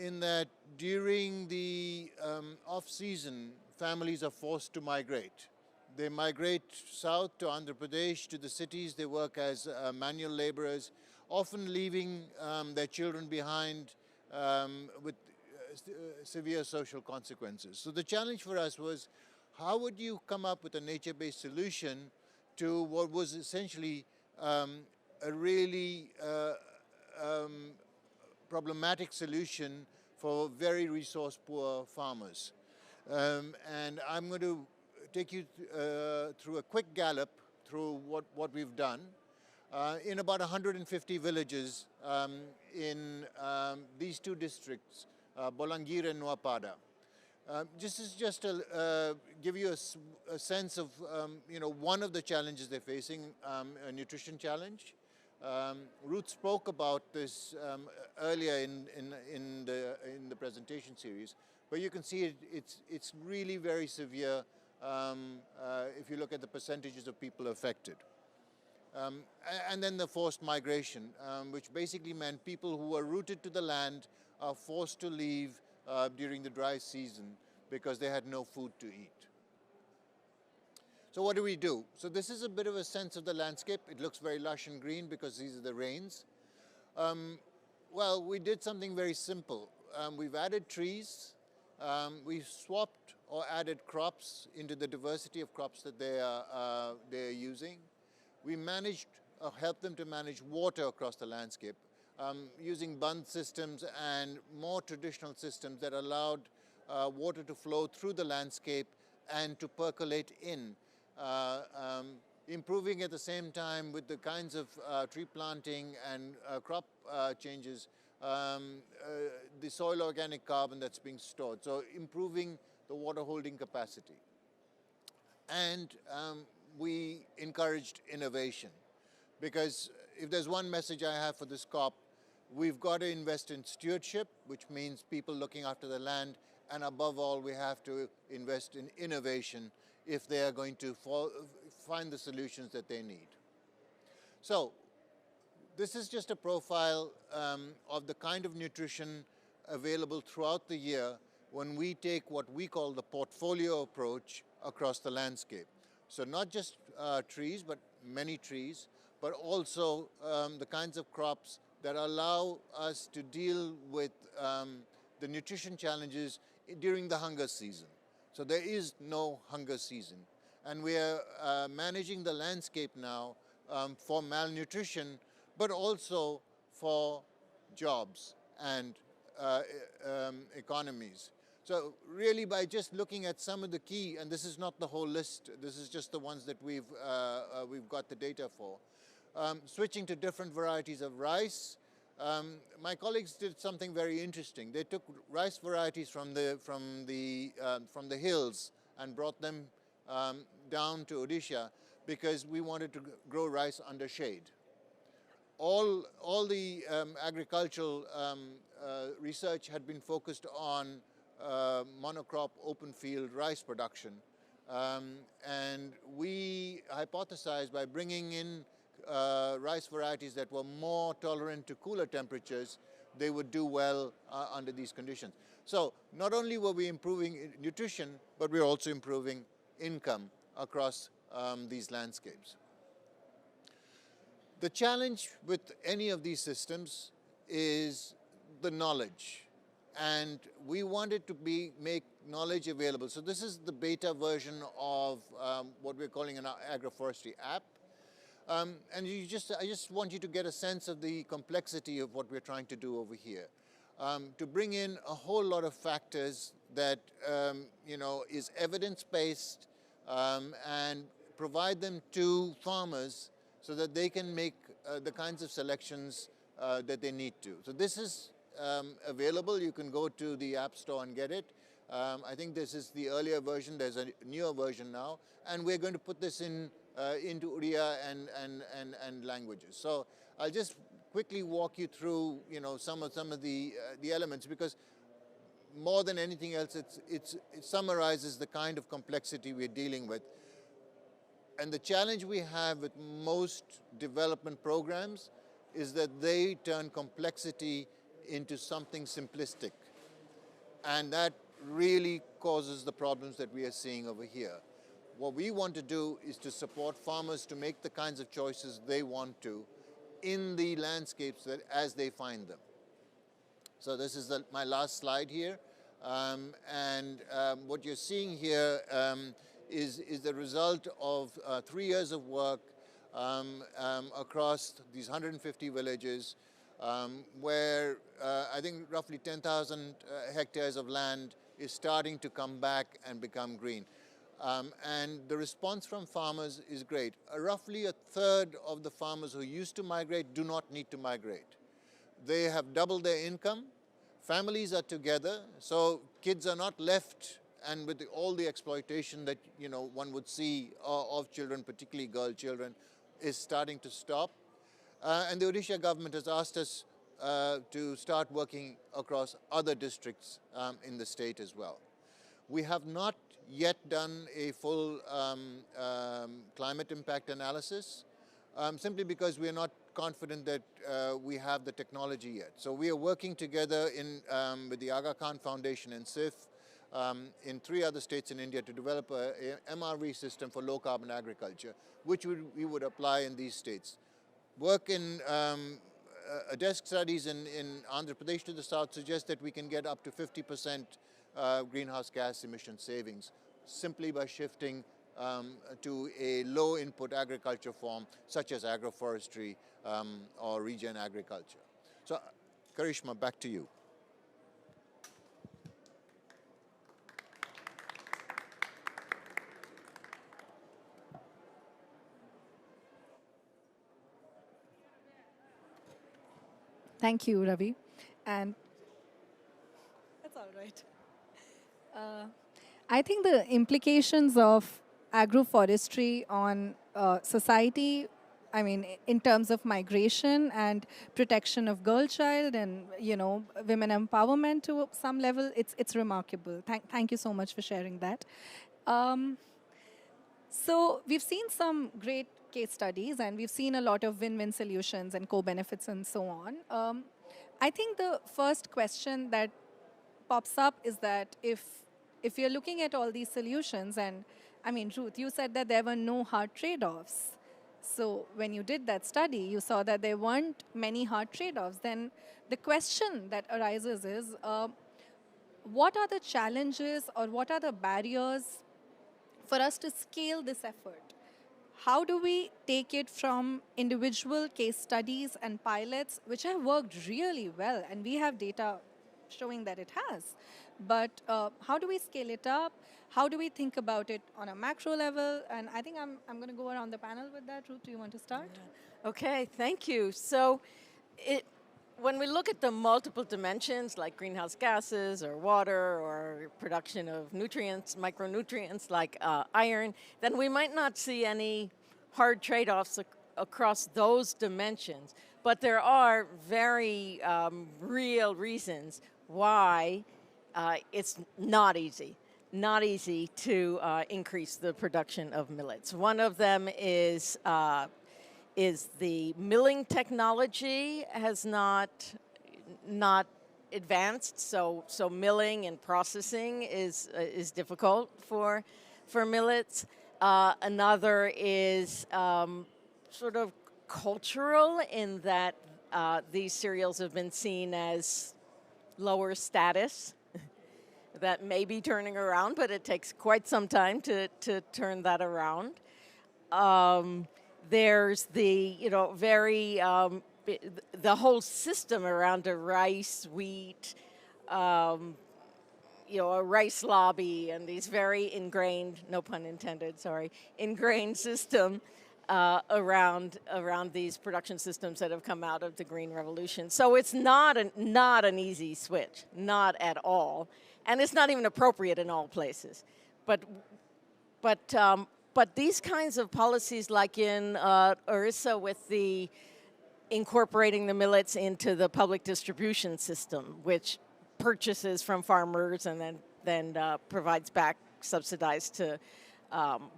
in that during the off-season, families are forced to migrate. They migrate south to Andhra Pradesh, to the cities. They work as manual laborers, often leaving their children behind with severe social consequences. So the challenge for us was, how would you come up with a nature-based solution to what was essentially a really problematic solution for very resource-poor farmers? And I'm going to take you through a quick gallop through what we've done. In about 150 villages in these two districts, Bolangir and Nuapada. This is just to give you a sense of one of the challenges they're facing, a nutrition challenge. Ruth spoke about this earlier in the presentation series, but you can see it's really very severe if you look at the percentages of people affected. And then the forced migration, which basically meant people who were rooted to the land are forced to leave during the dry season because they had no food to eat. So what do we do? So this is a bit of a sense of the landscape. It looks very lush and green because these are the rains. Well, we did something very simple. We've added trees. We've swapped or added crops into the diversity of crops that they're using. We managed, helped them to manage water across the landscape using bund systems and more traditional systems that allowed water to flow through the landscape and to percolate in, improving at the same time with the kinds of tree planting and crop changes, the soil organic carbon that's being stored, so improving the water holding capacity. And we encouraged innovation, because if there's one message I have for this COP, we've got to invest in stewardship, which means people looking after the land, and above all, we have to invest in innovation if they are going to find the solutions that they need. So this is just a profile of the kind of nutrition available throughout the year when we take what we call the portfolio approach across the landscape. So not just trees, but many trees, but also the kinds of crops that allow us to deal with the nutrition challenges during the hunger season. So there is no hunger season. And we are managing the landscape now for malnutrition, but also for jobs and economies. So really, by just looking at some of the key, and this is not the whole list, this is just the ones that we've got the data for. Switching to different varieties of rice. My colleagues did something very interesting. They took rice varieties from the hills and brought them down to Odisha because we wanted to grow rice under shade. All the agricultural research had been focused on monocrop open field rice production. And we hypothesized by bringing in rice varieties that were more tolerant to cooler temperatures, they would do well under these conditions. So not only were we improving nutrition, but we're also improving income across these landscapes. The challenge with any of these systems is the knowledge. And we wanted to make knowledge available. So this is the beta version of what we're calling an agroforestry app. And I just want you to get a sense of the complexity of what we're trying to do over here. To bring in a whole lot of factors that is evidence-based and provide them to farmers so that they can make the kinds of selections that they need to. So this is available. You can go to the App Store and get it. I think this is the earlier version. There's a newer version now. And we're going to put this into Uriya and languages. So I'll just quickly walk you through, some of the elements, because more than anything else, it summarizes the kind of complexity we're dealing with. And the challenge we have with most development programs is that they turn complexity into something simplistic. And that really causes the problems that we are seeing over here. What we want to do is to support farmers to make the kinds of choices they want to in the landscapes as they find them. So this is my last slide here. What you're seeing here is the result of 3 years of work across these 150 villages, where I think roughly 10,000 hectares of land is starting to come back and become green. And the response from farmers is great. Roughly a third of the farmers who used to migrate do not need to migrate. They have doubled their income. Families are together, so kids are not left, and with all the exploitation that one would see of children, particularly girl children, is starting to stop. And the Odisha government has asked us to start working across other districts in the state as well. We have not yet done a full climate impact analysis, simply because we are not confident that we have the technology yet. So we are working together with the Aga Khan Foundation and CIF in 3 other states in India to develop a MRV system for low carbon agriculture, which we would apply in these states. Work in desk studies in Andhra Pradesh to the south suggests that we can get up to 50% greenhouse gas emission savings simply by shifting to a low input agriculture form such as agroforestry or regen agriculture. So Karishma, back to you. Thank you, Ravi. And that's all right. I think the implications of agroforestry on society, I mean, in terms of migration and protection of girl child and, women empowerment to some level, it's remarkable. Thank you so much for sharing that. So we've seen some great case studies, and we've seen a lot of win-win solutions and co-benefits and so on. I think the first question that pops up is that if you're looking at all these solutions, and I mean, Ruth, you said that there were no hard trade-offs. So when you did that study, you saw that there weren't many hard trade-offs. Then the question that arises is, what are the challenges or what are the barriers for us to scale this effort? How do we take it from individual case studies and pilots, which have worked really well, and we have data showing that it has, but how do we scale it up? How do we think about it on a macro level? And I think I'm going to go around the panel with that. Ruth, do you want to start? Yeah. Okay, thank you. So when we look at the multiple dimensions like greenhouse gases or water or production of nutrients, micronutrients like iron, then we might not see any hard trade-offs across those dimensions. But there are very real reasons why it's not easy to increase the production of millets. One of them is the milling technology has not advanced, so milling and processing is difficult for millets. Another is sort of cultural, in that these cereals have been seen as lower status. That may be turning around, but it takes quite some time to turn that around. There's the, the whole system around a rice, wheat, a rice lobby, and these very ingrained, no pun intended, sorry, ingrained system around these production systems that have come out of the Green Revolution. So it's not an easy switch, not at all. And it's not even appropriate in all places. But these kinds of policies, like in Orissa with the incorporating the millets into the public distribution system, which purchases from farmers and then provides back subsidized to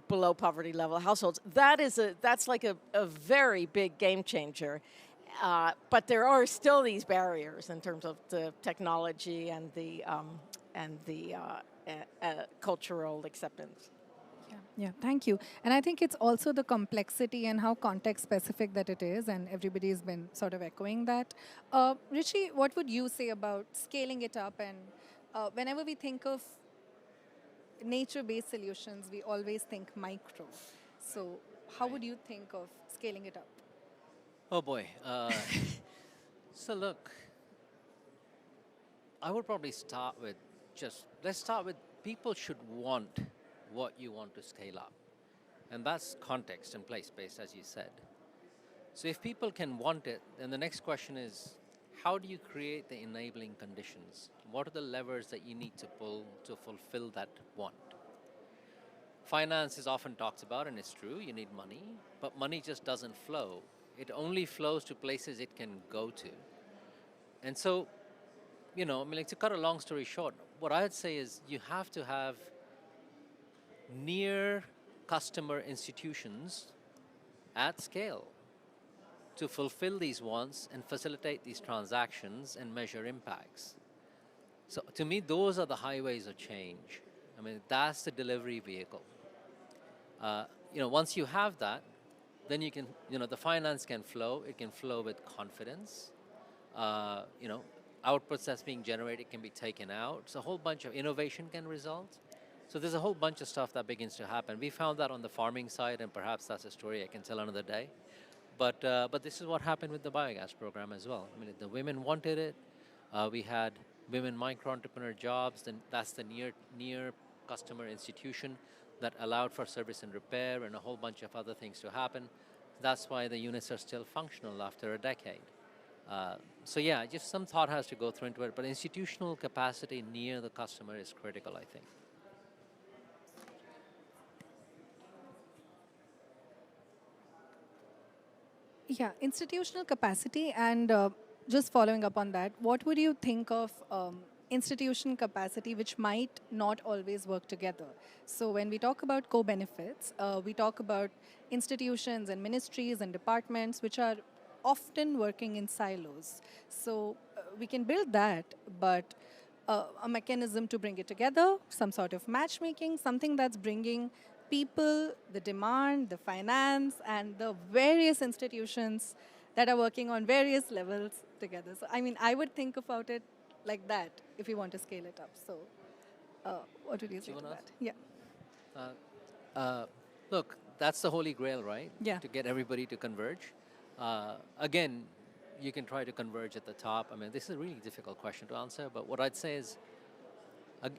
below poverty level households. That's like a very big game changer. But there are still these barriers in terms of the technology and the cultural acceptance. Yeah, thank you. And I think it's also the complexity and how context specific that it is, and everybody's been sort of echoing that. Richie, what would you say about scaling it up? And whenever we think of nature-based solutions, we always think micro. So how would you think of scaling it up? Oh boy. So look, I would probably start with let's start with people should want what you want to scale up. And that's context and place-based, as you said. So if people can want it, then the next question is, how do you create the enabling conditions? What are the levers that you need to pull to fulfill that want? Finance is often talked about, and it's true, you need money, but money just doesn't flow. It only flows to places it can go to. And so, to cut a long story short, what I'd say is you have to have near customer institutions at scale to fulfill these wants and facilitate these transactions and measure impacts. So to me, those are the highways of change. I mean, that's the delivery vehicle. Once you have that, then you can, the finance can flow. It can flow with confidence. Outputs that's being generated can be taken out. So a whole bunch of innovation can result. So there's a whole bunch of stuff that begins to happen. We found that on the farming side, and perhaps that's a story I can tell another day. But this is what happened with the biogas program as well. I mean, the women wanted it. We had women micro-entrepreneur jobs. Then that's the near customer institution that allowed for service and repair and a whole bunch of other things to happen. That's why the units are still functional after a decade. So yeah, just some thought has to go through into it. But institutional capacity near the customer is critical, I think. Yeah, institutional capacity, and just following up on that, what would you think of institution capacity which might not always work together? So when we talk about co-benefits, we talk about institutions and ministries and departments which are often working in silos. So we can build that, but a mechanism to bring it together, some sort of matchmaking, something that's bringing people, the demand, the finance, and the various institutions that are working on various levels together. So, I mean, I would think about it like that if you want to scale it up. So, what would you say to that? Yeah. Look, that's the holy grail, right? Yeah. To get everybody to converge. Again, you can try to converge at the top. I mean, this is a really difficult question to answer, but what I'd say is,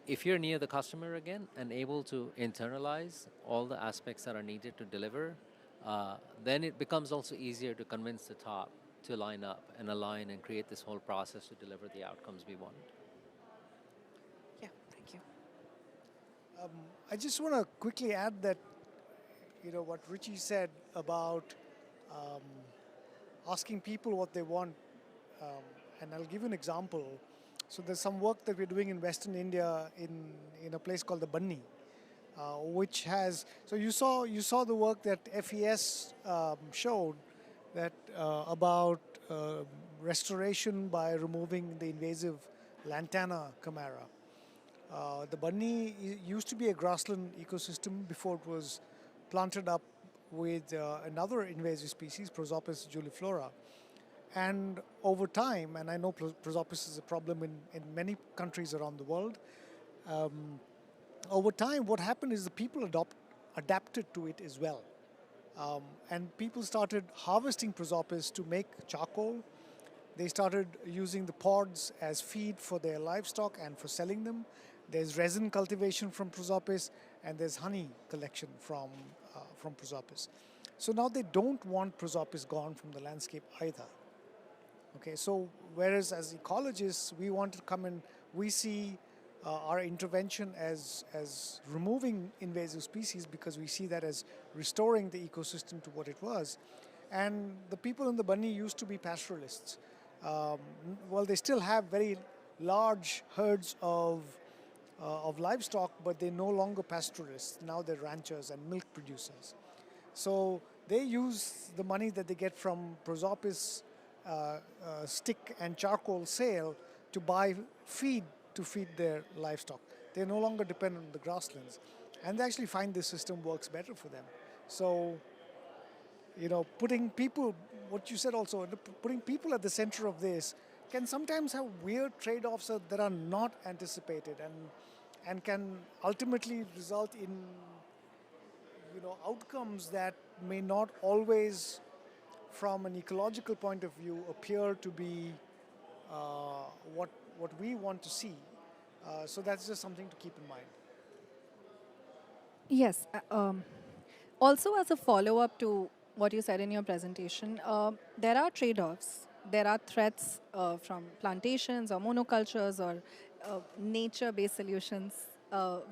if you're near the customer again and able to internalize all the aspects that are needed to deliver, then it becomes also easier to convince the top to line up and align and create this whole process to deliver the outcomes we want. Yeah, thank you. I just want to quickly add that, what Richie said about asking people what they want, and I'll give you an example. So there's some work that we're doing in Western India in a place called the Banni, which has, so you saw the work that FES showed that about restoration by removing the invasive Lantana camara. The Banni used to be a grassland ecosystem before it was planted up with another invasive species, Prosopis juliflora. And over time, and I know Prosopis is a problem in many countries around the world, over time what happened is the people adapted to it as well. And people started harvesting Prosopis to make charcoal. They started using the pods as feed for their livestock and for selling them. There's resin cultivation from Prosopis, and there's honey collection from Prosopis. So now they don't want Prosopis gone from the landscape either. Okay, so whereas as ecologists, we want to come in, we see our intervention as removing invasive species because we see that as restoring the ecosystem to what it was. And the people in the Bunny used to be pastoralists. Well, they still have very large herds of livestock, but they're no longer pastoralists. Now they're ranchers and milk producers. So they use the money that they get from prosopis, stick and charcoal sale to buy feed to feed their livestock. They're no longer dependent on the grasslands. And they actually find this system works better for them. So, you know, putting people, what you said also, putting people at the center of this can sometimes have weird trade-offs that are not anticipated and can ultimately result in, you know, outcomes that may not always, from an ecological point of view, appear to be what we want to see. So that's just something to keep in mind. Yes. Also, as a follow-up to what you said in your presentation, there are trade-offs. There are threats from plantations or monocultures or nature-based solutions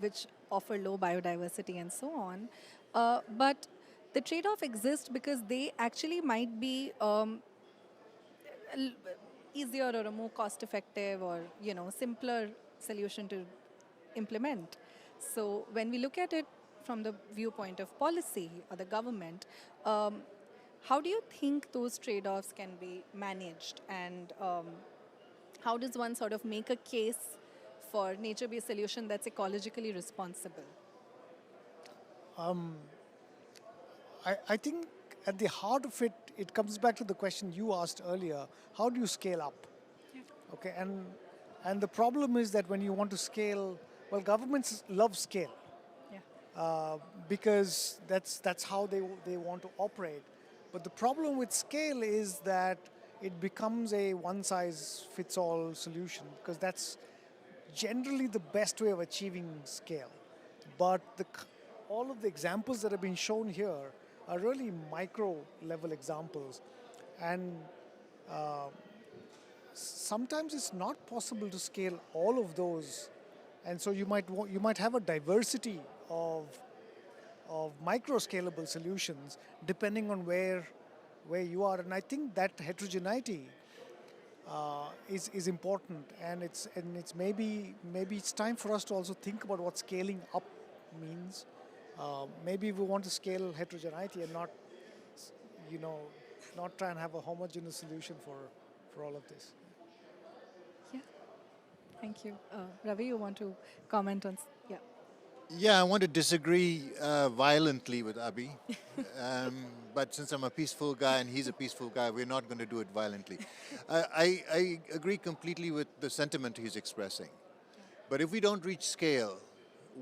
which offer low biodiversity and so on. But the trade-off exists because they actually might be easier or a more cost-effective or, you know, simpler solution to implement. So when we look at it from the viewpoint of policy or the government, how do you think those trade-offs can be managed, and how does one sort of make a case for nature-based solution that's ecologically responsible? I think at the heart of it, it comes back to the question you asked earlier: how do you scale up? Okay, and the problem is that when you want to scale, well, governments love scale because that's how they want to operate. But the problem with scale is that it becomes a one-size-fits-all solution, because that's generally the best way of achieving scale. But all of the examples that have been shown here are really micro-level examples, and sometimes it's not possible to scale all of those, and so you might have a diversity of micro-scalable solutions depending on where you are. And I think that heterogeneity is important, and it's maybe it's time for us to also think about what scaling up means. Maybe we want to scale heterogeneity and not, you know, not try and have a homogeneous solution for all of this. Yeah, thank you. Ravi, you want to comment on? Yeah. Yeah, I want to disagree violently with Abhi. But since I'm a peaceful guy and he's a peaceful guy, we're not going to do it violently. I agree completely with the sentiment he's expressing. But if we don't reach scale,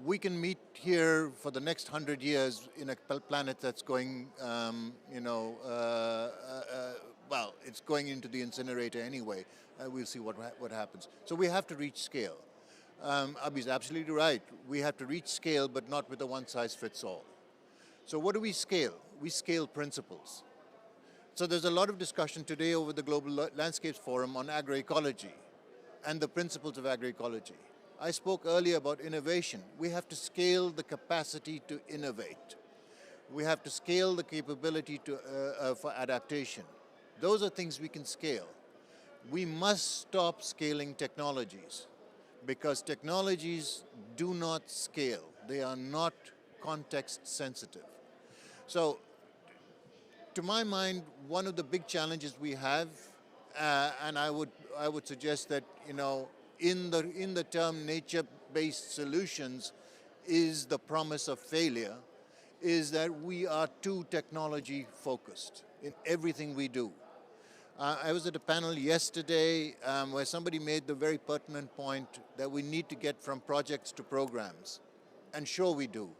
we can meet here for the next 100 years in a planet that's going, well, it's going into the incinerator anyway. We'll see what happens. So we have to reach scale. Abhi's absolutely right. We have to reach scale, but not with a one-size-fits-all. So what do we scale? We scale principles. So there's a lot of discussion today over the Global Landscapes Forum on agroecology and the principles of agroecology. I spoke earlier about innovation. We have to scale the capacity to innovate. We have to scale the capability for adaptation. Those are things we can scale. We must stop scaling technologies, because technologies do not scale. They are not context sensitive. So, to my mind, one of the big challenges we have, and I would suggest that, you know, in the term nature-based solutions is the promise of failure, is that we are too technology focused in everything we do. I was at a panel yesterday where somebody made the very pertinent point that we need to get from projects to programs. And sure we do,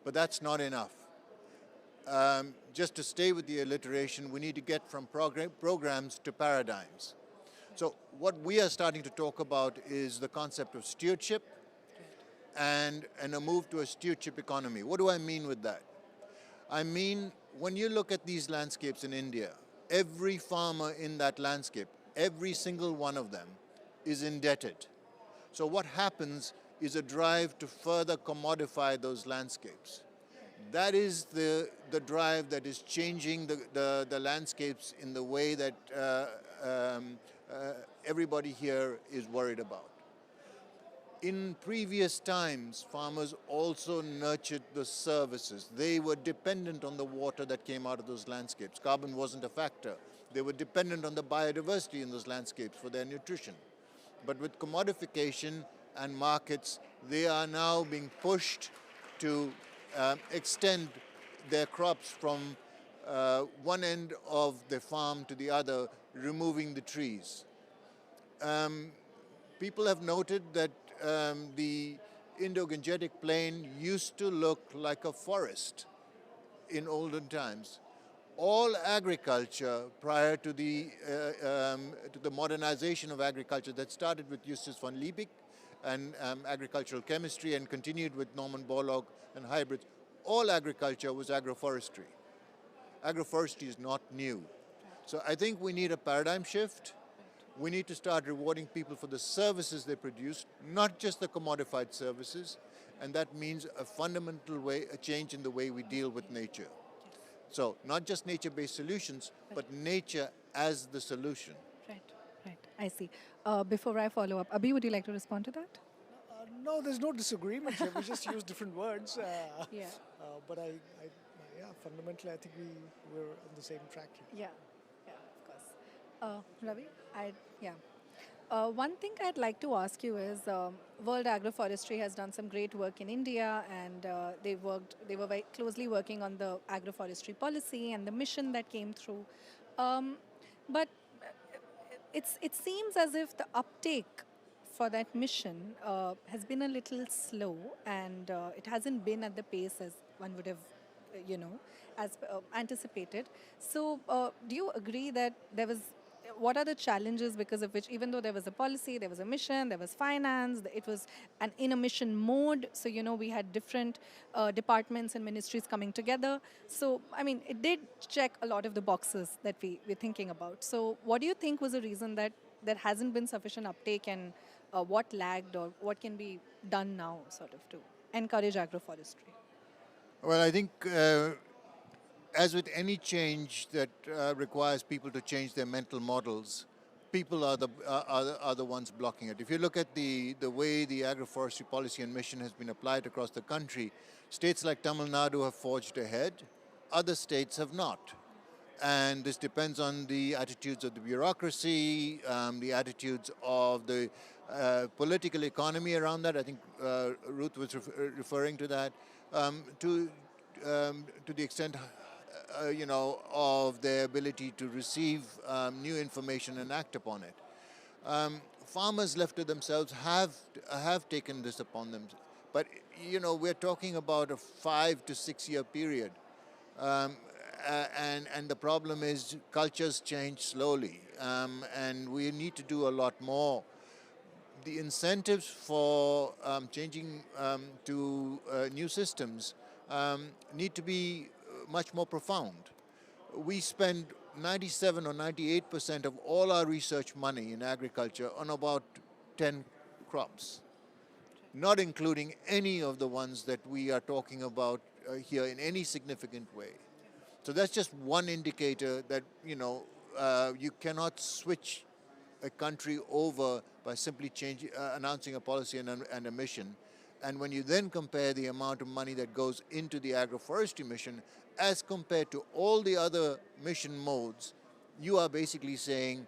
but that's not enough. Just to stay with the alliteration, we need to get from programs to paradigms. So what we are starting to talk about is the concept of stewardship and a move to a stewardship economy. What do I mean with that? I mean, when you look at these landscapes in India, every farmer in that landscape, every single one of them is indebted. So what happens is a drive to further commodify those landscapes. That is the drive that is changing the landscapes in the way that everybody here is worried about. In previous times, farmers also nurtured the services. They were dependent on the water that came out of those landscapes. Carbon wasn't a factor. They were dependent on the biodiversity in those landscapes for their nutrition. But with commodification and markets, they are now being pushed to extend their crops from one end of the farm to the other, removing the trees. People have noted that the Indo-Gangetic Plain used to look like a forest in olden times. All agriculture prior to the modernization of agriculture that started with Justus von Liebig and agricultural chemistry and continued with Norman Borlaug and hybrids, all agriculture was agroforestry. Agroforestry is not new. So I think we need a paradigm shift. We need to start rewarding people for the services they produce, not just the commodified services, and that means a fundamental way, a change in the way we deal with nature. So not just nature-based solutions, but nature as the solution. Right. I see. Before I follow up, Abhi, would you like to respond to that? No, there's no disagreement here. We just use different words. Yeah. But yeah, fundamentally, I think we're on the same track here. Yeah, of course. Ravi, one thing I'd like to ask you is World Agroforestry has done some great work in India, and they were very closely working on the agroforestry policy and the mission that came through. But it seems as if the uptake for that mission has been a little slow, and it hasn't been at the pace as one would have, as anticipated. So, do you agree that what are the challenges because of which, even though there was a policy, there was a mission, there was finance, it was in a mission mode, so, we had different departments and ministries coming together. So, I mean, it did check a lot of the boxes that we're thinking about. So, what do you think was the reason that there hasn't been sufficient uptake, and what lagged, or what can be done now, sort of, to encourage agroforestry? Well, I think as with any change that requires people to change their mental models, people are the ones blocking it. If you look at the way the agroforestry policy and mission has been applied across the country, states like Tamil Nadu have forged ahead, other states have not. And this depends on the attitudes of the bureaucracy, the attitudes of the political economy around that. I think Ruth was referring to that, to the extent of their ability to receive new information and act upon it. Farmers left to themselves have taken this upon them, but we're talking about a 5 to 6 year period, and the problem is cultures change slowly, and we need to do a lot more. The incentives for changing to new systems need to be much more profound. We spend 97 or 98% of all our research money in agriculture on about 10 crops, not including any of the ones that we are talking about here in any significant way. So that's just one indicator that, you cannot switch a country over by simply announcing a policy and a mission. And when you then compare the amount of money that goes into the agroforestry mission as compared to all the other mission modes, you are basically saying,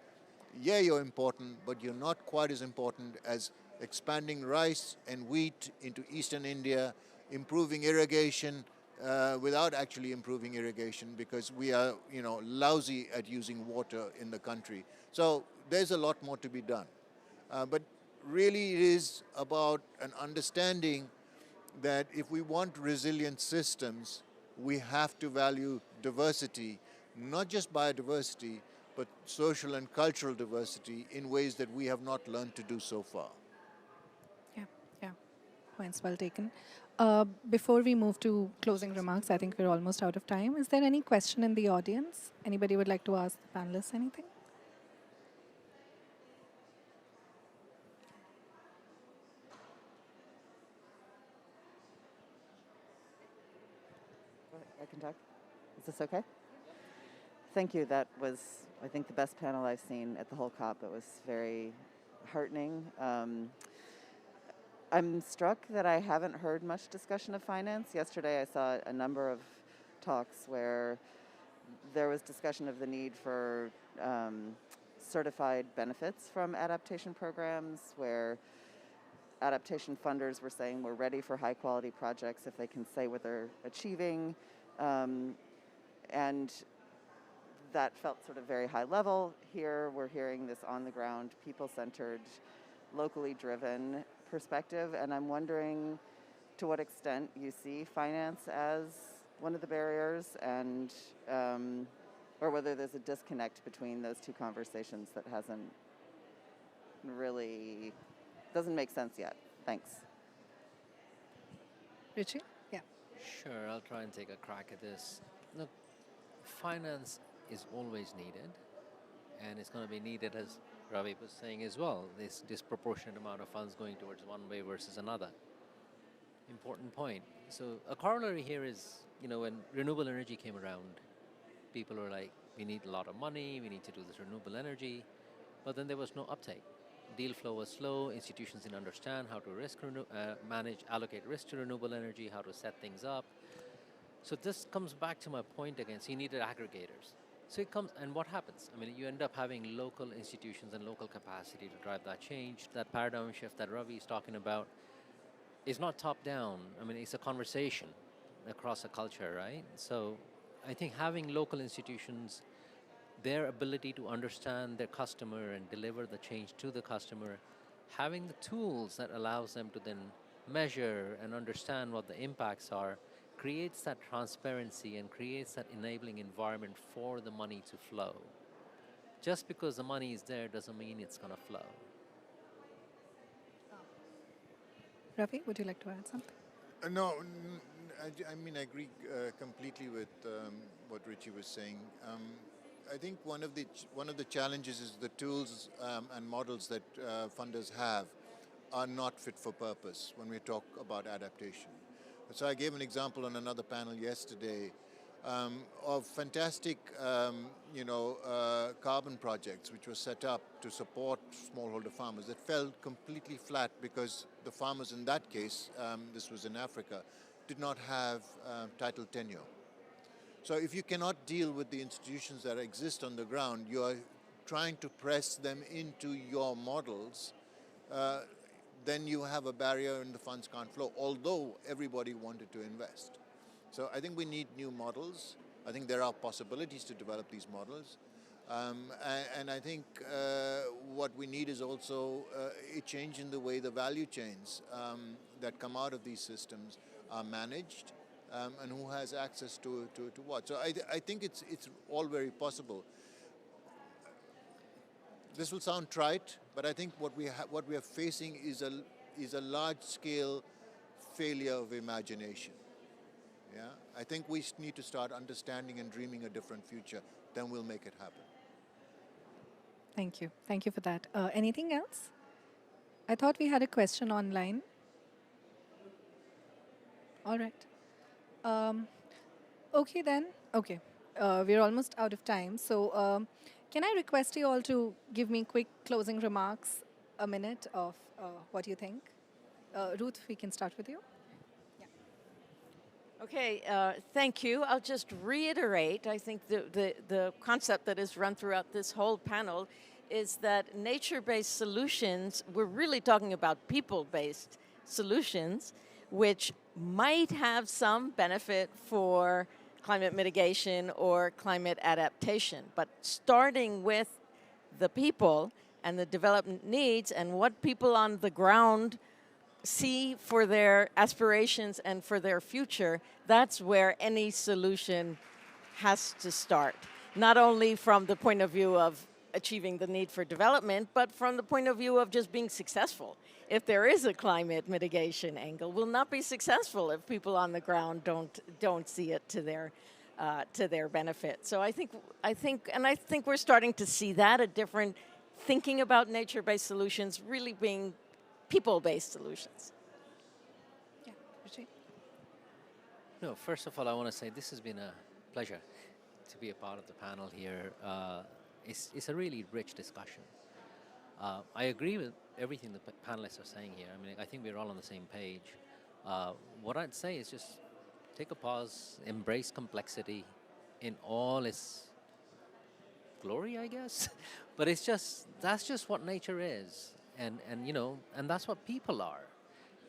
yeah, you're important, but you're not quite as important as expanding rice and wheat into eastern India, improving irrigation without actually improving irrigation, because we are, lousy at using water in the country. So there's a lot more to be done. But really it is about an understanding that if we want resilient systems, we have to value diversity, not just biodiversity, but social and cultural diversity in ways that we have not learned to do so far. Yeah. Points well taken. Before we move to closing remarks, I think we're almost out of time. Is there any question in the audience? Anybody would like to ask the panelists anything? I can talk? Is this okay? Thank you. That was, I think, the best panel I've seen at the whole COP. It was very heartening. I'm struck that I haven't heard much discussion of finance. Yesterday I saw a number of talks where there was discussion of the need for certified benefits from adaptation programs, where adaptation funders were saying we're ready for high quality projects if they can say what they're achieving. And that felt sort of very high level. Here we're hearing this on the ground, people-centered, locally driven perspective, and I'm wondering to what extent you see finance as one of the barriers, and or whether there's a disconnect between those two conversations that doesn't make sense yet. Thanks. Richie? Yeah. Sure, I'll try and take a crack at this. Look, finance is always needed, and it's going to be needed, as Ravi was saying as well, this disproportionate amount of funds going towards one way versus another. Important point. So a corollary here is, when renewable energy came around, people were like, we need a lot of money, we need to do this renewable energy, but then there was no uptake. Deal flow was slow, institutions didn't understand how to allocate risk to renewable energy, how to set things up. So this comes back to my point again, so you needed aggregators. So it comes, and what happens? I mean, you end up having local institutions and local capacity to drive that change. That paradigm shift that Ravi is talking about is not top-down. I mean, it's a conversation across a culture, right? So I think having local institutions, their ability to understand their customer and deliver the change to the customer, having the tools that allows them to then measure and understand what the impacts are, creates that transparency and creates that enabling environment for the money to flow. Just because the money is there doesn't mean it's going to flow. Ravi, would you like to add something? No, I mean, I agree completely with what Richie was saying. I think one of the challenges is the tools and models that funders have are not fit for purpose when we talk about adaptation. So I gave an example on another panel yesterday of fantastic, carbon projects which were set up to support smallholder farmers that fell completely flat because the farmers in that case, this was in Africa, did not have title tenure. So if you cannot deal with the institutions that exist on the ground, you are trying to press them into your models, then you have a barrier and the funds can't flow, although everybody wanted to invest. So I think we need new models. I think there are possibilities to develop these models. And I think what we need is also a change in the way the value chains that come out of these systems are managed, and who has access to what. So I think it's all very possible. This will sound trite, but I think what we are facing is a large-scale failure of imagination. Yeah, I think we need to start understanding and dreaming a different future. Then we'll make it happen. Thank you. Thank you for that. Anything else? I thought we had a question online. All right. Okay then. Okay. We're almost out of time. So can I request you all to give me quick closing remarks, a minute of what you think? Ruth, we can start with you. Okay, thank you. I'll just reiterate, I think the concept that is run throughout this whole panel is that nature-based solutions, we're really talking about people-based solutions, which might have some benefit for climate mitigation or climate adaptation. But starting with the people and the development needs and what people on the ground see for their aspirations and for their future, that's where any solution has to start. Not only from the point of view of achieving the need for development, but from the point of view of just being successful. If there is a climate mitigation angle, we'll not be successful if people on the ground don't see it to their benefit. So I think we're starting to see that, a different thinking about nature-based solutions really being people-based solutions. Yeah, Richie? No, first of all, I want to say this has been a pleasure to be a part of the panel here. It's a really rich discussion. I agree with everything the panelists are saying here. I mean, I think we're all on the same page. What I'd say is just take a pause, embrace complexity in all its glory, I guess. But it's just, that's just what nature is. And you know, and that's what people are.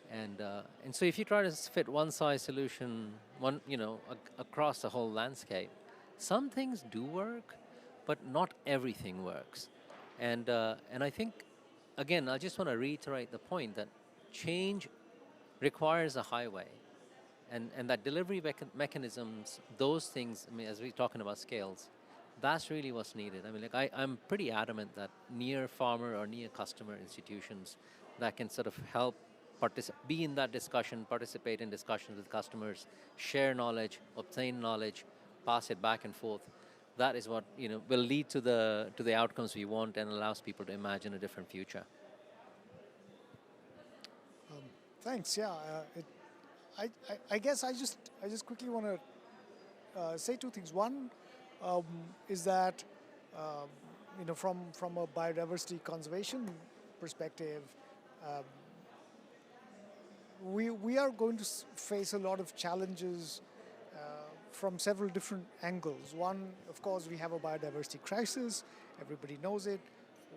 And so if you try to fit one size solution, across the whole landscape, some things do work, but not everything works. And I think, again, I just want to reiterate the point that change requires a highway, and that delivery mechanisms, those things. I mean, as we're talking about scales, that's really what's needed. I mean, like I'm pretty adamant that near farmer or near customer institutions that can sort of help be in that discussion, participate in discussions with customers, share knowledge, obtain knowledge, pass it back and forth. That is what will lead to the outcomes we want and allows people to imagine a different future. Thanks. Yeah. I guess I just quickly want to say two things. One is that from a biodiversity conservation perspective, we are going to face a lot of challenges from several different angles. One, of course, we have a biodiversity crisis. Everybody knows it.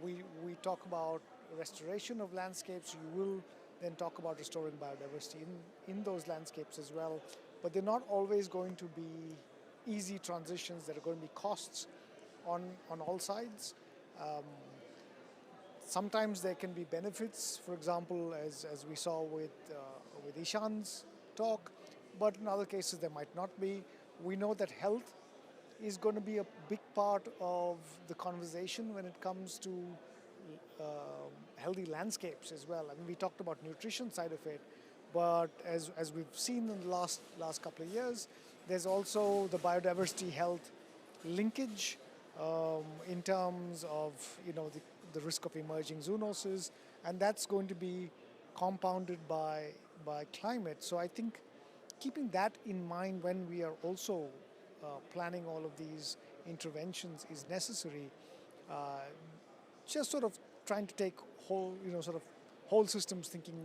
We talk about restoration of landscapes. You will then talk about restoring biodiversity in those landscapes as well. But they're not always going to be easy transitions. There are going to be costs on all sides. Sometimes there can be benefits, for example, as we saw with Ishan's talk, but in other cases there might not be. We know that health is going to be a big part of the conversation when it comes to healthy landscapes as well. I mean, we talked about nutrition side of it, but as we've seen in the last couple of years, there's also the biodiversity health linkage in terms of the risk of emerging zoonoses, and that's going to be compounded by climate. So I think keeping that in mind when we are also planning all of these interventions is necessary. Just sort of trying to take whole systems thinking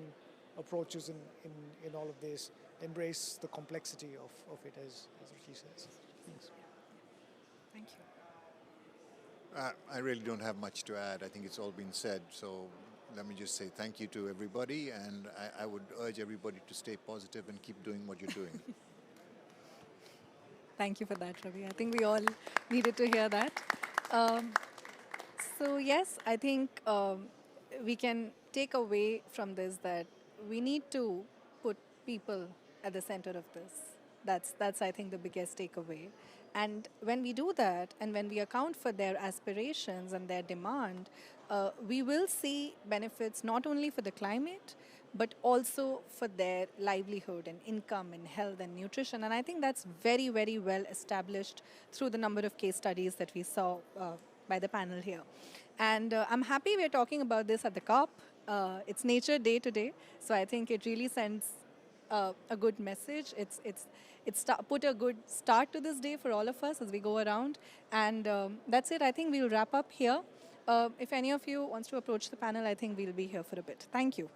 approaches in all of this, embrace the complexity of it, as Rishi says. Thanks. Thank you. I really don't have much to add. I think it's all been said. So let me just say thank you to everybody, and I would urge everybody to stay positive and keep doing what you're doing. Thank you for that, Ravi. I think we all needed to hear that. So yes, I think we can take away from this that we need to put people at the center of this. That's I think the biggest takeaway. And when we do that, and when we account for their aspirations and their demand, we will see benefits not only for the climate, but also for their livelihood and income and health and nutrition. And I think that's very, very well established through the number of case studies that we saw by the panel here. And I'm happy we're talking about this at the COP. It's Nature Day today, so I think it really sends a good message. It's put a good start to this day for all of us as we go around. And that's it. I think we'll wrap up here. If any of you wants to approach the panel, I think we'll be here for a bit. Thank you.